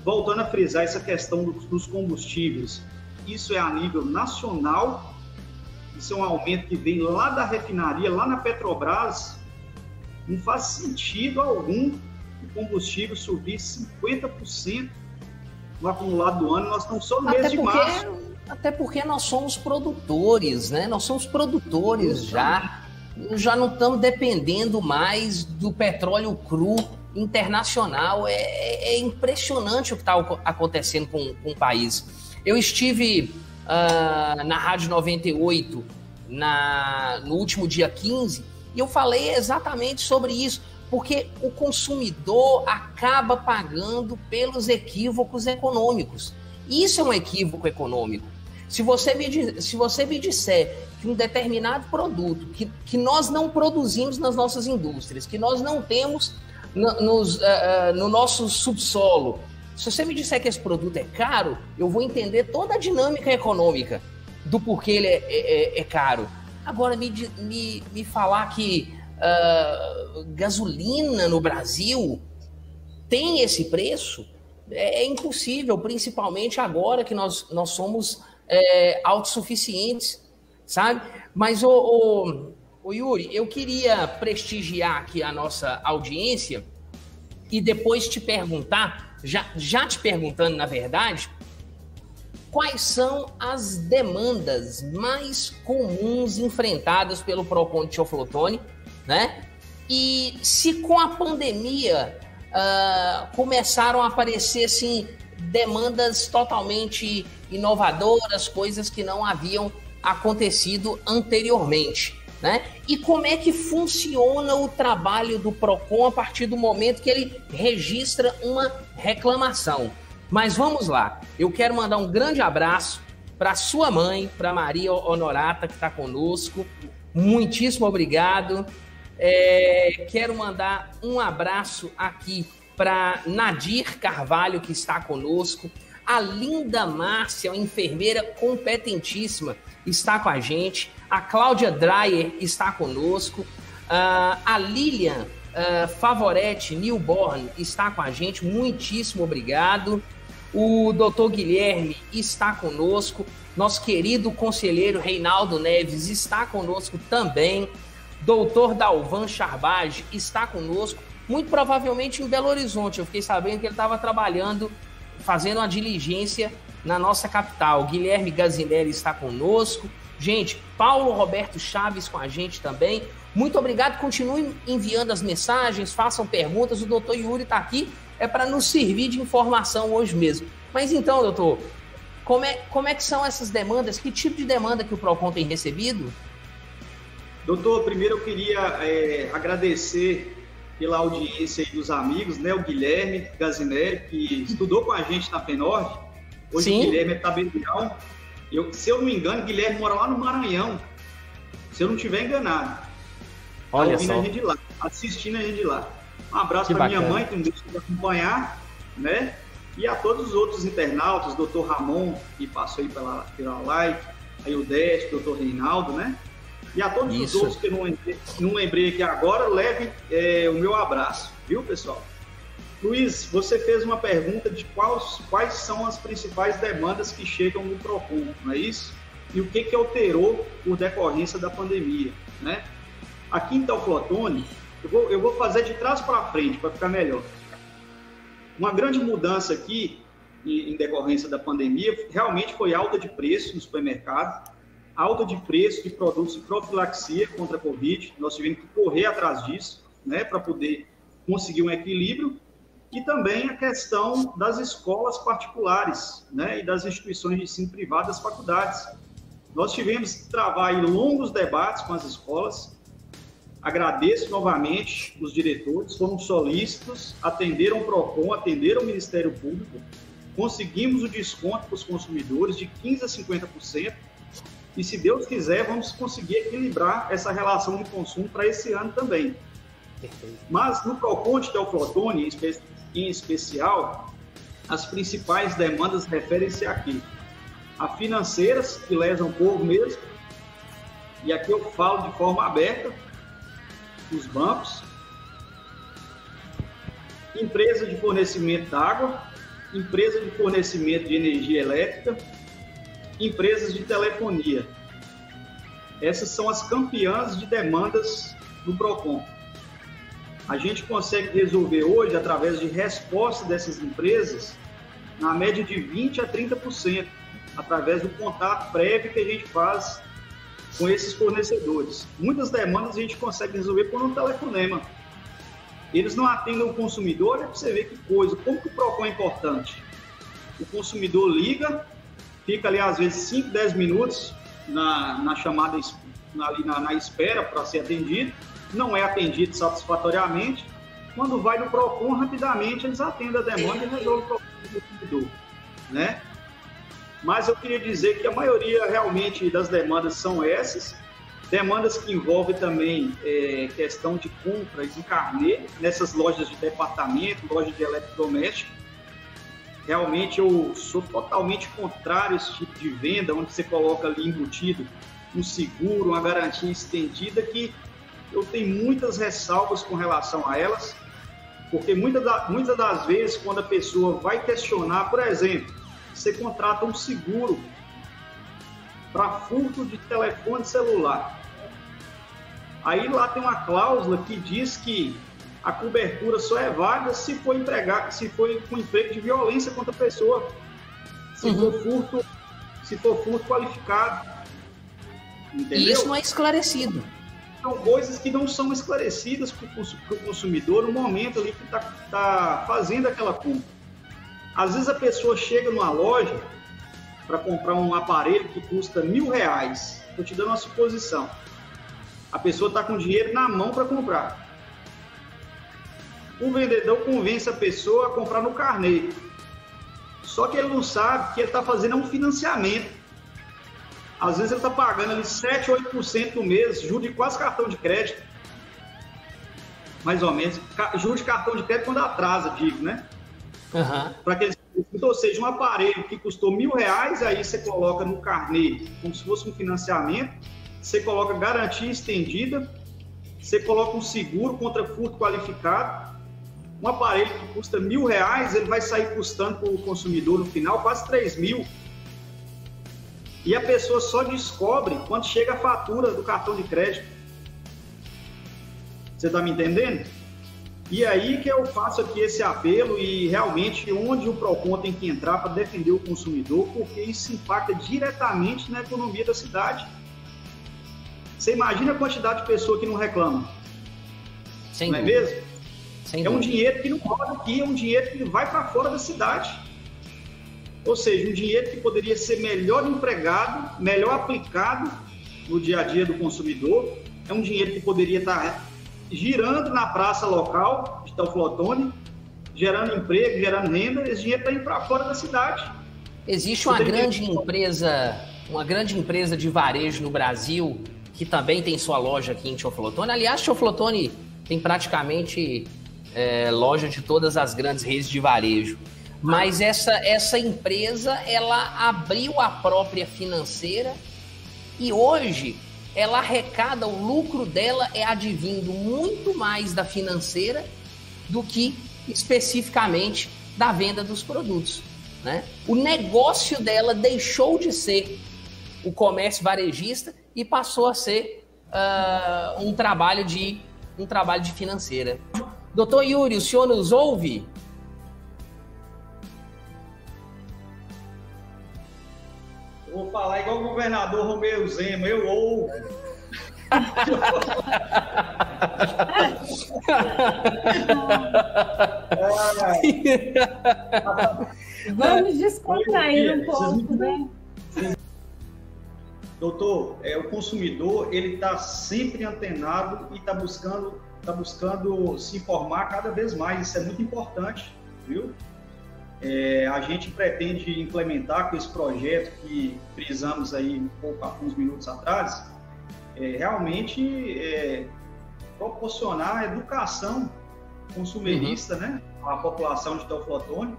Voltando a frisar essa questão dos combustíveis, isso é a nível nacional, isso é um aumento que vem lá da refinaria, lá na Petrobras. Não faz sentido algum o combustível subir 50% no acumulado do ano. Nós estamos só no mês de março. Até porque nós somos produtores, né? Nós somos produtores já não estamos dependendo mais do petróleo cru internacional. É impressionante o que está acontecendo com o país. Eu estive na Rádio 98 no último dia 15 e eu falei exatamente sobre isso, porque o consumidor acaba pagando pelos equívocos econômicos. Isso é um equívoco econômico. Se você me disser que um determinado produto que nós não produzimos nas nossas indústrias, que nós não temos no nosso subsolo, se você me disser que esse produto é caro, eu vou entender toda a dinâmica econômica do porquê ele é caro. Agora, me falar que gasolina no Brasil tem esse preço é impossível, principalmente agora que nós somos autossuficientes, sabe? Mas, ô Yuri, eu queria prestigiar aqui a nossa audiência e depois te perguntar, já te perguntando, na verdade, quais são as demandas mais comuns enfrentadas pelo Procon de Teoflotone, né? E se com a pandemia começaram a aparecer assim, demandas totalmente inovadoras, coisas que não haviam acontecido anteriormente, né? E como é que funciona o trabalho do Procon a partir do momento que ele registra uma reclamação? Mas vamos lá, eu quero mandar um grande abraço para sua mãe, para Maria Honorata, que está conosco. Muitíssimo obrigado. Quero mandar um abraço aqui para Nadir Carvalho, que está conosco. A Linda Márcia, uma enfermeira competentíssima, está com a gente. A Cláudia Dreyer está conosco. A Lilian Favoretti Newborn está com a gente. Muitíssimo obrigado. O doutor Guilherme está conosco. Nosso querido conselheiro Reinaldo Neves está conosco também. Doutor Dalvan Charbage está conosco, muito provavelmente em Belo Horizonte. Eu fiquei sabendo que ele estava trabalhando, fazendo uma diligência na nossa capital. Guilherme Gazinelli está conosco. Gente, Paulo Roberto Chaves com a gente também. Muito obrigado, continuem enviando as mensagens, façam perguntas. O doutor Yuri está aqui, para nos servir de informação hoje mesmo. Mas então, doutor, como é que são essas demandas? Que tipo de demanda que o Procon tem recebido? Doutor, primeiro eu queria agradecer pela audiência aí dos amigos, né? O Guilherme Gazinelli, que estudou com a gente na FENORD. Hoje Sim. O Guilherme é tabelião. Se eu não me engano, o Guilherme mora lá no Maranhão. Se eu não estiver enganado. Olha ouvindo só. A gente de lá, assistindo a gente de lá. Um abraço para minha mãe, que não deixa de acompanhar, né? E a todos os outros internautas, doutor Ramon, que passou aí pela live, aí o Décio, doutor Reinaldo, né? E a todos os outros que eu não lembrei aqui agora, leve o meu abraço, viu, pessoal? Luiz, você fez uma pergunta de quais são as principais demandas que chegam no Procon, não é isso? E o que alterou por decorrência da pandemia, né? Aqui em Teoflotone, eu vou fazer de trás para frente, para ficar melhor. Uma grande mudança aqui, em decorrência da pandemia, realmente foi alta de preço no supermercado, alta de preço de produtos de profilaxia contra a Covid. Nós tivemos que correr atrás disso, né, para poder conseguir um equilíbrio. E também a questão das escolas particulares, né, e das instituições de ensino privado, das faculdades. Nós tivemos que travar aí longos debates com as escolas. Agradeço novamente os diretores, foram solícitos, atenderam o Procon, atenderam o Ministério Público, conseguimos o desconto para os consumidores de 15% a 50%, e se Deus quiser, vamos conseguir equilibrar essa relação de consumo para esse ano também. Perfeito. Mas no Procon de Teoflotone, em especial, as principais demandas referem-se aqui a financeiras, que lesam o povo mesmo, e aqui eu falo de forma aberta, os bancos, empresa de fornecimento de água, empresa de fornecimento de energia elétrica, empresas de telefonia. Essas são as campeãs de demandas do Procon. A gente consegue resolver hoje, através de resposta dessas empresas, na média de 20% a 30%, através do contato prévio que a gente faz com esses fornecedores. Muitas demandas a gente consegue resolver por um telefonema. Eles não atendem o consumidor, para você ver que coisa, como que o Procon é importante. O consumidor liga, fica ali às vezes 5, 10 minutos na chamada, na espera para ser atendido, não é atendido satisfatoriamente. Quando vai no Procon, rapidamente eles atendem a demanda e resolvem o problema do consumidor, né? mas eu queria dizer que a maioria realmente das demandas são essas, demandas que envolvem também questão de compras em carnê, nessas lojas de departamento, lojas de eletrodoméstico. Realmente eu sou totalmente contrário a esse tipo de venda, onde você coloca ali embutido um seguro, uma garantia estendida, que eu tenho muitas ressalvas com relação a elas, porque muitas das vezes, quando a pessoa vai questionar, por exemplo, você contrata um seguro para furto de telefone celular. Aí lá tem uma cláusula que diz que a cobertura só é válida se for com emprego de violência contra a pessoa, se for furto qualificado. Entendeu? E isso não é esclarecido. São coisas que não são esclarecidas para o consumidor no momento ali que está fazendo aquela compra. Às vezes a pessoa chega numa loja para comprar um aparelho que custa R$1.000. Estou te dando uma suposição. A pessoa está com dinheiro na mão para comprar. O vendedor convence a pessoa a comprar no carnê. Só que ele não sabe que ele está fazendo um financiamento. Às vezes ele está pagando ali 7%, 8% no mês, juros de quase cartão de crédito. Mais ou menos. Juros de cartão de crédito quando atrasa, digo, né? Então, ou seja, um aparelho que custou R$1.000, aí você coloca no carnê, como se fosse um financiamento, você coloca garantia estendida, você coloca um seguro contra furto qualificado. Um aparelho que custa R$1.000, ele vai sair custando para o consumidor no final quase R$3.000. E a pessoa só descobre quando chega a fatura do cartão de crédito. Você está me entendendo? E aí que eu faço aqui esse apelo e realmente onde o PROCON tem que entrar para defender o consumidor, porque isso impacta diretamente na economia da cidade. Você imagina a quantidade de pessoas que não reclamam. Sem não dúvida. É mesmo? É um dinheiro que não roda aqui, é um dinheiro que vai para fora da cidade. Ou seja, um dinheiro que poderia ser melhor empregado, melhor aplicado no dia a dia do consumidor. É um dinheiro que poderia estar girando na praça local de Teoflotone, gerando emprego, gerando renda. Esse dinheiro está indo para fora da cidade. Existe uma grande empresa de varejo no Brasil que também tem sua loja aqui em Teoflotone. Aliás, Teoflotone tem praticamente loja de todas as grandes redes de varejo. Mas essa empresa, ela abriu a própria financeira e hoje ela arrecada, o lucro dela é advindo muito mais da financeira do que especificamente da venda dos produtos, né? O negócio dela deixou de ser o comércio varejista e passou a ser um trabalho de financeira. Doutor Yuri, o senhor nos ouve? Vou falar igual o governador Romeu Zema, eu ouvo. Vamos descontrair um pouco, né? Doutor, o consumidor ele está sempre antenado e está buscando se informar cada vez mais. Isso é muito importante, viu? A gente pretende implementar com esse projeto que frisamos aí alguns minutos atrás, realmente proporcionar educação consumerista, né, à população de Teoflotone,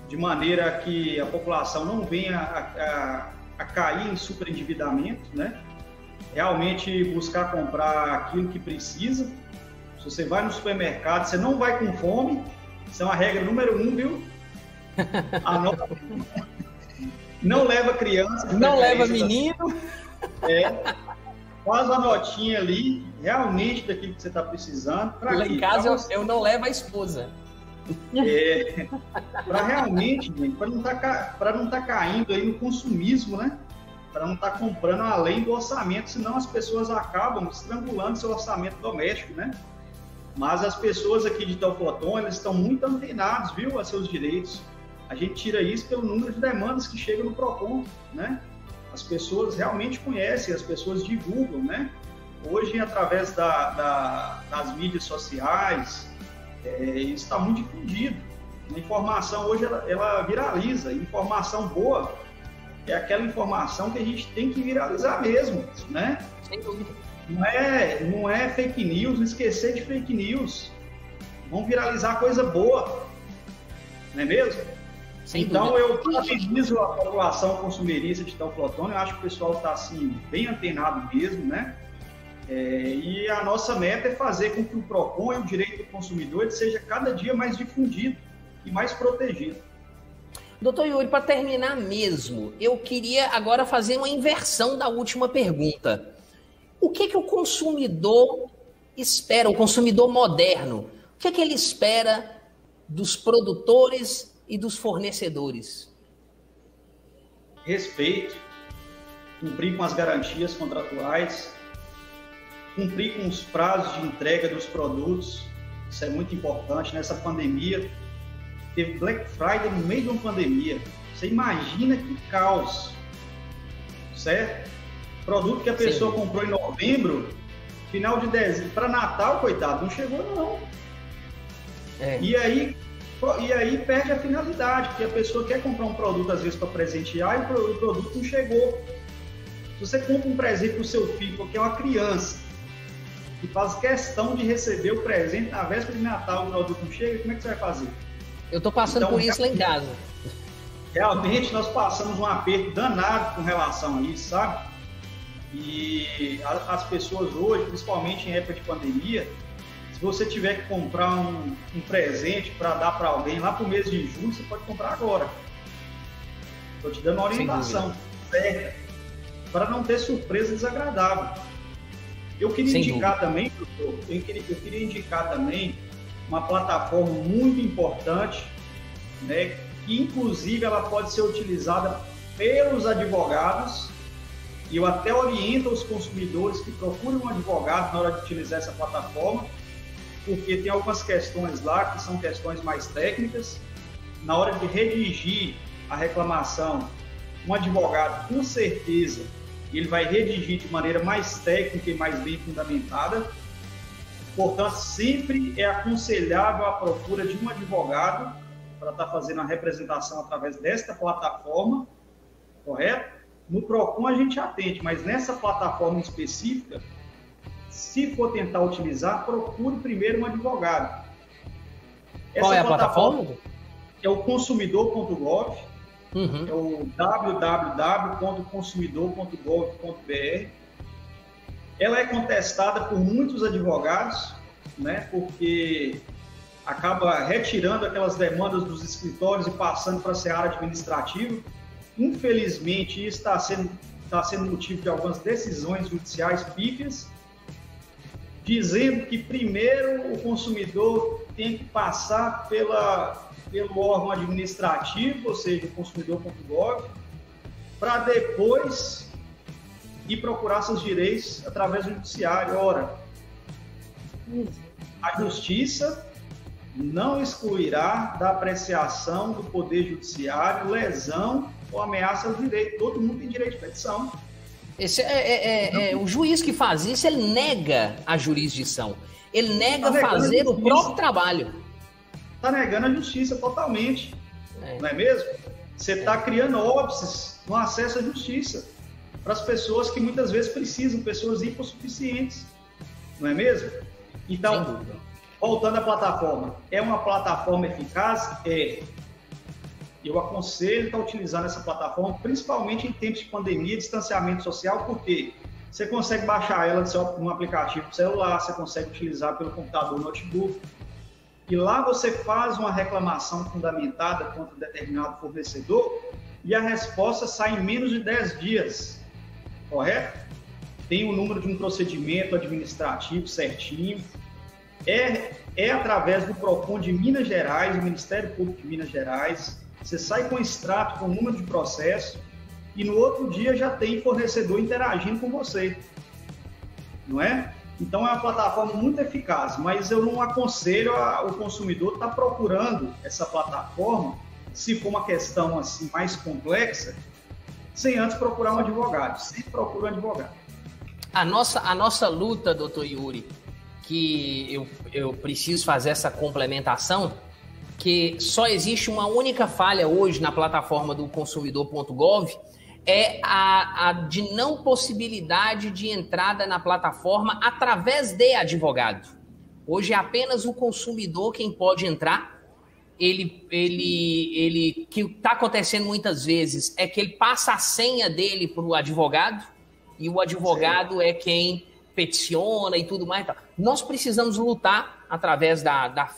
de maneira que a população não venha a cair em superendividamento, né? Realmente buscar comprar aquilo que precisa. Se você vai no supermercado, você não vai com fome, isso é uma regra número 1, viu? Não leva criança, não leva menino, faz a notinha ali realmente daquilo que você está precisando. Lá em casa eu não levo a esposa, para realmente, para não estar caindo aí no consumismo, né? Para não estar comprando além do orçamento, senão as pessoas acabam estrangulando seu orçamento doméstico, né? Mas as pessoas aqui de Teoflotone estão muito antenadas, viu, a seus direitos. A gente tira isso pelo número de demandas que chegam no PROCON, né? As pessoas realmente conhecem, as pessoas divulgam, né? Hoje, através das mídias sociais, isso está muito difundido. A informação hoje ela viraliza, informação boa é aquela informação que a gente tem que viralizar mesmo, né? Sem dúvida. Não é fake news, não esquecer de fake news. Vamos viralizar coisa boa, não é mesmo? Então, eu parabenizo a população consumerista de Teoflotone. Eu acho que o pessoal está assim, bem antenado mesmo, né? E a nossa meta é fazer com que o PROCON e o direito do consumidor seja cada dia mais difundido e mais protegido. Doutor Yuri, para terminar mesmo, eu queria agora fazer uma inversão da última pergunta. O que o consumidor espera, o consumidor moderno, o que ele espera dos produtores e dos fornecedores? Respeito, cumprir com as garantias contratuais, cumprir com os prazos de entrega dos produtos. Isso é muito importante nessa pandemia. Teve Black Friday no meio de uma pandemia. Você imagina que caos, certo? Produto que a pessoa comprou em novembro, final de dezembro, para Natal, coitado, não chegou não. E aí perde a finalidade, porque a pessoa quer comprar um produto às vezes para presentear e o produto não chegou. Se você compra um presente para o seu filho, porque é uma criança, e faz questão de receber o presente na véspera de Natal, o produto não chega, como é que você vai fazer? Eu estou passando por isso lá em casa. Realmente nós passamos um aperto danado com relação a isso, sabe? E as pessoas hoje, principalmente em época de pandemia, se você tiver que comprar um presente para dar para alguém lá para o mês de julho, você pode comprar agora. Estou te dando uma orientação certa, para não ter surpresa desagradável. Eu queria indicar também, doutor, eu queria indicar também uma plataforma muito importante, né, que inclusive ela pode ser utilizada pelos advogados, e eu até oriento os consumidores que procurem um advogado na hora de utilizar essa plataforma, porque tem algumas questões lá que são questões mais técnicas. Na hora de redigir a reclamação, um advogado, com certeza, ele vai redigir de maneira mais técnica e mais bem fundamentada. Portanto, sempre é aconselhável a procura de um advogado para estar fazendo a representação através desta plataforma, correto? No PROCON a gente atende, mas nessa plataforma específica, se for tentar utilizar, procure primeiro um advogado. Qual é a plataforma? É o consumidor.gov, é o www.consumidor.gov.br. Ela é contestada por muitos advogados, né, porque acaba retirando aquelas demandas dos escritórios e passando para a seara administrativa. Infelizmente, isso está sendo motivo de algumas decisões judiciais pífias, dizendo que primeiro o consumidor tem que passar pelo órgão administrativo, ou seja, o consumidor.gov, para depois ir procurar seus direitos através do judiciário. Ora, a justiça não excluirá da apreciação do Poder Judiciário lesão ou ameaça ao direito. Todo mundo tem direito de petição. O juiz que faz isso, ele nega a jurisdição. Ele nega fazer o próprio trabalho. Está negando a justiça totalmente. Não é mesmo? Você está criando óbices no acesso à justiça para as pessoas que muitas vezes precisam, pessoas hipossuficientes. Não é mesmo? Então, voltando à plataforma, é uma plataforma eficaz? Eu aconselho estar utilizando essa plataforma, principalmente em tempos de pandemia, distanciamento social, porque você consegue baixar ela no aplicativo do celular, você consegue utilizar pelo computador, notebook, e lá você faz uma reclamação fundamentada contra um determinado fornecedor e a resposta sai em menos de 10 dias, correto? Tem o número de um procedimento administrativo certinho. É através do PROCON de Minas Gerais, o Ministério Público de Minas Gerais. Você sai com extrato, com o número de processo, e no outro dia já tem fornecedor interagindo com você, não é? Então é uma plataforma muito eficaz, mas eu não aconselho o consumidor estar procurando essa plataforma, se for uma questão assim mais complexa, sem antes procurar um advogado. Sempre procura um advogado. A nossa luta, doutor Yuri, que eu preciso fazer essa complementação, que só existe uma única falha hoje na plataforma do consumidor.gov, é a de não possibilidade de entrada na plataforma através de advogado. Hoje é apenas o consumidor quem pode entrar. Que está acontecendo muitas vezes é que ele passa a senha dele para o advogado e o advogado é quem peticiona e tudo mais. Nós precisamos lutar através da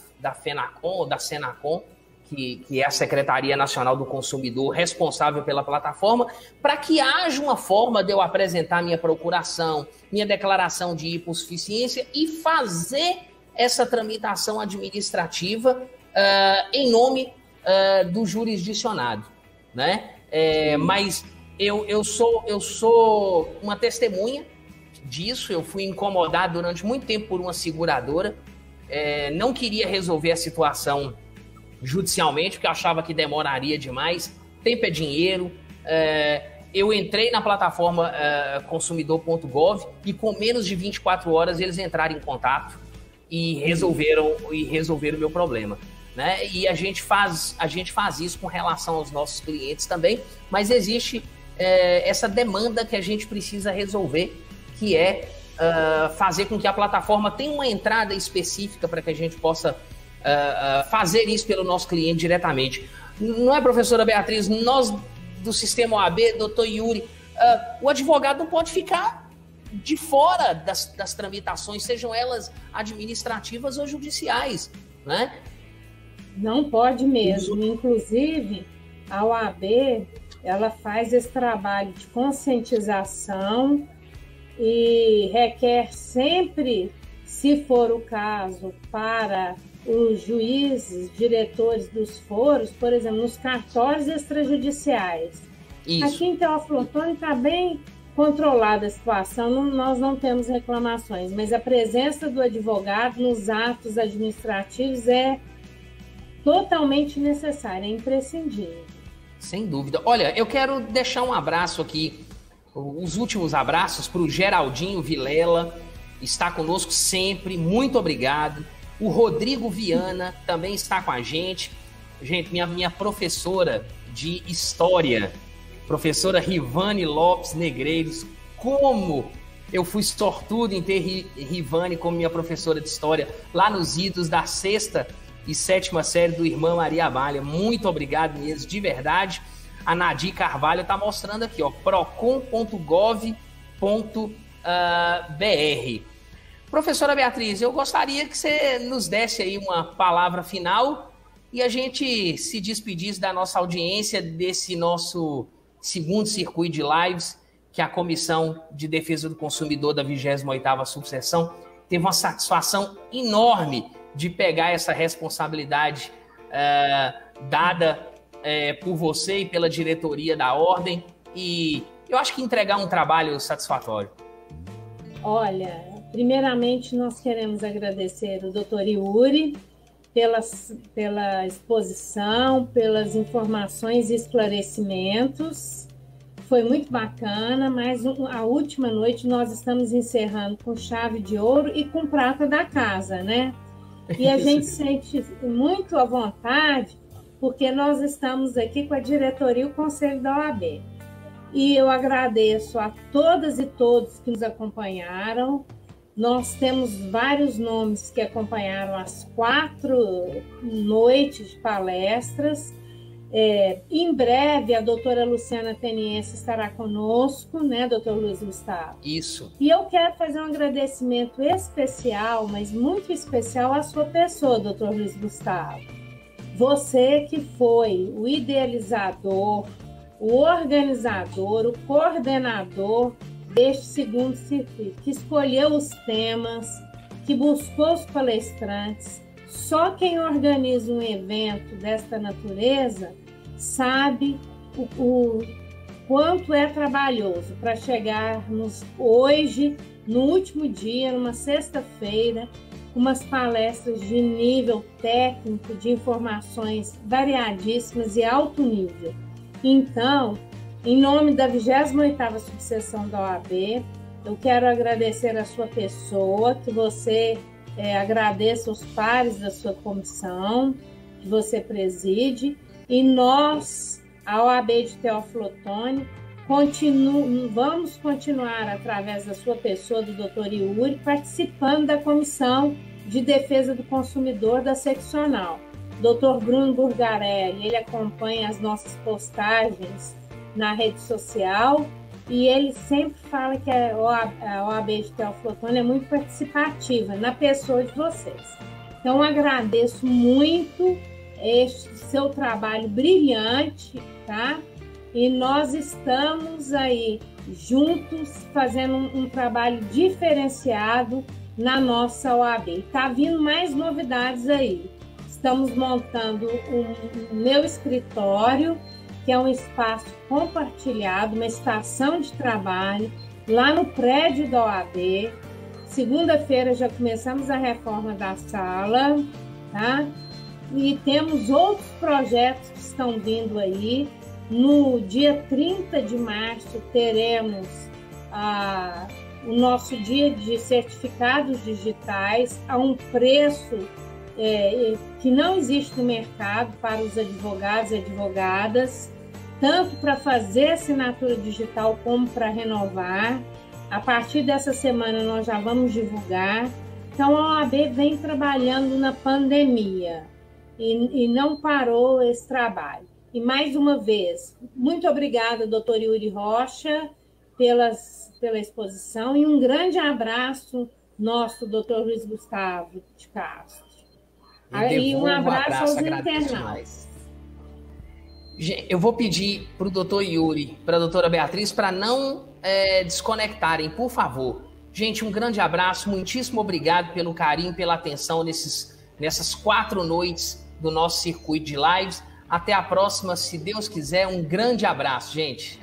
FENACON, da SENACON, que é a Secretaria Nacional do Consumidor responsável pela plataforma, para que haja uma forma de eu apresentar minha procuração, minha declaração de hipossuficiência e fazer essa tramitação administrativa em nome do jurisdicionado, né? Mas eu sou uma testemunha disso. Eu fui incomodado durante muito tempo por uma seguradora, não queria resolver a situação judicialmente, porque eu achava que demoraria demais, tempo é dinheiro. Eu entrei na plataforma consumidor.gov e com menos de 24 horas eles entraram em contato e resolveram o meu problema, né? E a gente faz isso com relação aos nossos clientes também, mas existe essa demanda que a gente precisa resolver, que é fazer com que a plataforma tenha uma entrada específica para que a gente possa fazer isso pelo nosso cliente diretamente. Não é, professora Beatriz? Nós do Sistema OAB, doutor Yuri, o advogado não pode ficar de fora das tramitações, sejam elas administrativas ou judiciais, né? Não pode mesmo. Inclusive, a OAB, ela faz esse trabalho de conscientização e requer sempre, se for o caso, para os juízes, diretores dos foros, por exemplo, nos cartórios extrajudiciais. Isso. Aqui em Teófilo Otoni está bem controlada a situação, nós não temos reclamações, mas a presença do advogado nos atos administrativos é totalmente necessária, é imprescindível. Sem dúvida. Olha, eu quero deixar um abraço aqui, os últimos abraços para o Geraldinho Vilela, está conosco sempre, muito obrigado. O Rodrigo Viana também está com a gente. Gente, minha professora de História, professora Rivane Lopes Negreiros, como eu fui sortudo em ter Rivane como minha professora de História lá nos idos da 6ª e 7ª série do Irmã Maria Amália. Muito obrigado mesmo, de verdade. A Nadir Carvalho está mostrando aqui, ó, procon.gov.br. Professora Beatriz, eu gostaria que você nos desse aí uma palavra final e a gente se despedisse da nossa audiência desse nosso segundo circuito de lives, que a Comissão de Defesa do Consumidor da 28ª Subseção teve uma satisfação enorme de pegar essa responsabilidade dada por você e pela diretoria da Ordem, e eu acho que entregar um trabalho satisfatório. Olha, primeiramente nós queremos agradecer o doutor Yuri pela exposição, pelas informações e esclarecimentos. Foi muito bacana, mas a última noite nós estamos encerrando com chave de ouro e com prata da casa, né? E a gente sente muito à vontade, porque nós estamos aqui com a diretoria e o conselho da OAB. E eu agradeço a todas e todos que nos acompanharam. Nós temos vários nomes que acompanharam as 4 noites de palestras. Em breve, a doutora Luciana Teniense estará conosco, né, doutor Luiz Gustavo? Isso. E eu quero fazer um agradecimento especial, mas muito especial, à sua pessoa, doutor Luiz Gustavo. Você que foi o idealizador, o organizador, o coordenador deste segundo circuito, que escolheu os temas, que buscou os palestrantes. Só quem organiza um evento desta natureza sabe o quanto é trabalhoso para chegarmos hoje, no último dia, numa sexta-feira, umas palestras de nível técnico, de informações variadíssimas e alto nível. Então, em nome da 28ª Subseção da OAB, eu quero agradecer a sua pessoa, que você agradeça os pares da sua comissão, que você preside, e nós, a OAB de Teófilo Otoni, vamos continuar, através da sua pessoa, do Dr. Yuri, participando da Comissão de Defesa do Consumidor da Seccional. Dr. Bruno Burgarelli, ele acompanha as nossas postagens na rede social e ele sempre fala que a OAB de Teófilo Otoni é muito participativa na pessoa de vocês. Então, agradeço muito este seu trabalho brilhante, tá? E nós estamos aí juntos fazendo um trabalho diferenciado na nossa OAB. Está vindo mais novidades aí. Estamos montando o meu escritório, que é um espaço compartilhado, uma estação de trabalho, lá no prédio da OAB. Segunda-feira já começamos a reforma da sala, tá? E temos outros projetos que estão vindo aí. No dia 30 de março, teremos o nosso dia de certificados digitais a um preço que não existe no mercado para os advogados e advogadas, tanto para fazer assinatura digital como para renovar. A partir dessa semana nós já vamos divulgar. Então a OAB vem trabalhando na pandemia e não parou esse trabalho. E mais uma vez, muito obrigada, doutor Yuri Rocha, pela exposição, e um grande abraço nosso, doutor Luiz Gustavo de Castro. E um abraço aos internautas. Eu vou pedir para o doutor Yuri, para a doutora Beatriz, para não desconectarem, por favor. Gente, um grande abraço, muitíssimo obrigado pelo carinho, pela atenção nessas 4 noites do nosso circuito de lives. Até a próxima, se Deus quiser. Um grande abraço, gente.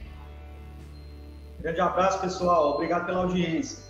Grande abraço, pessoal. Obrigado pela audiência.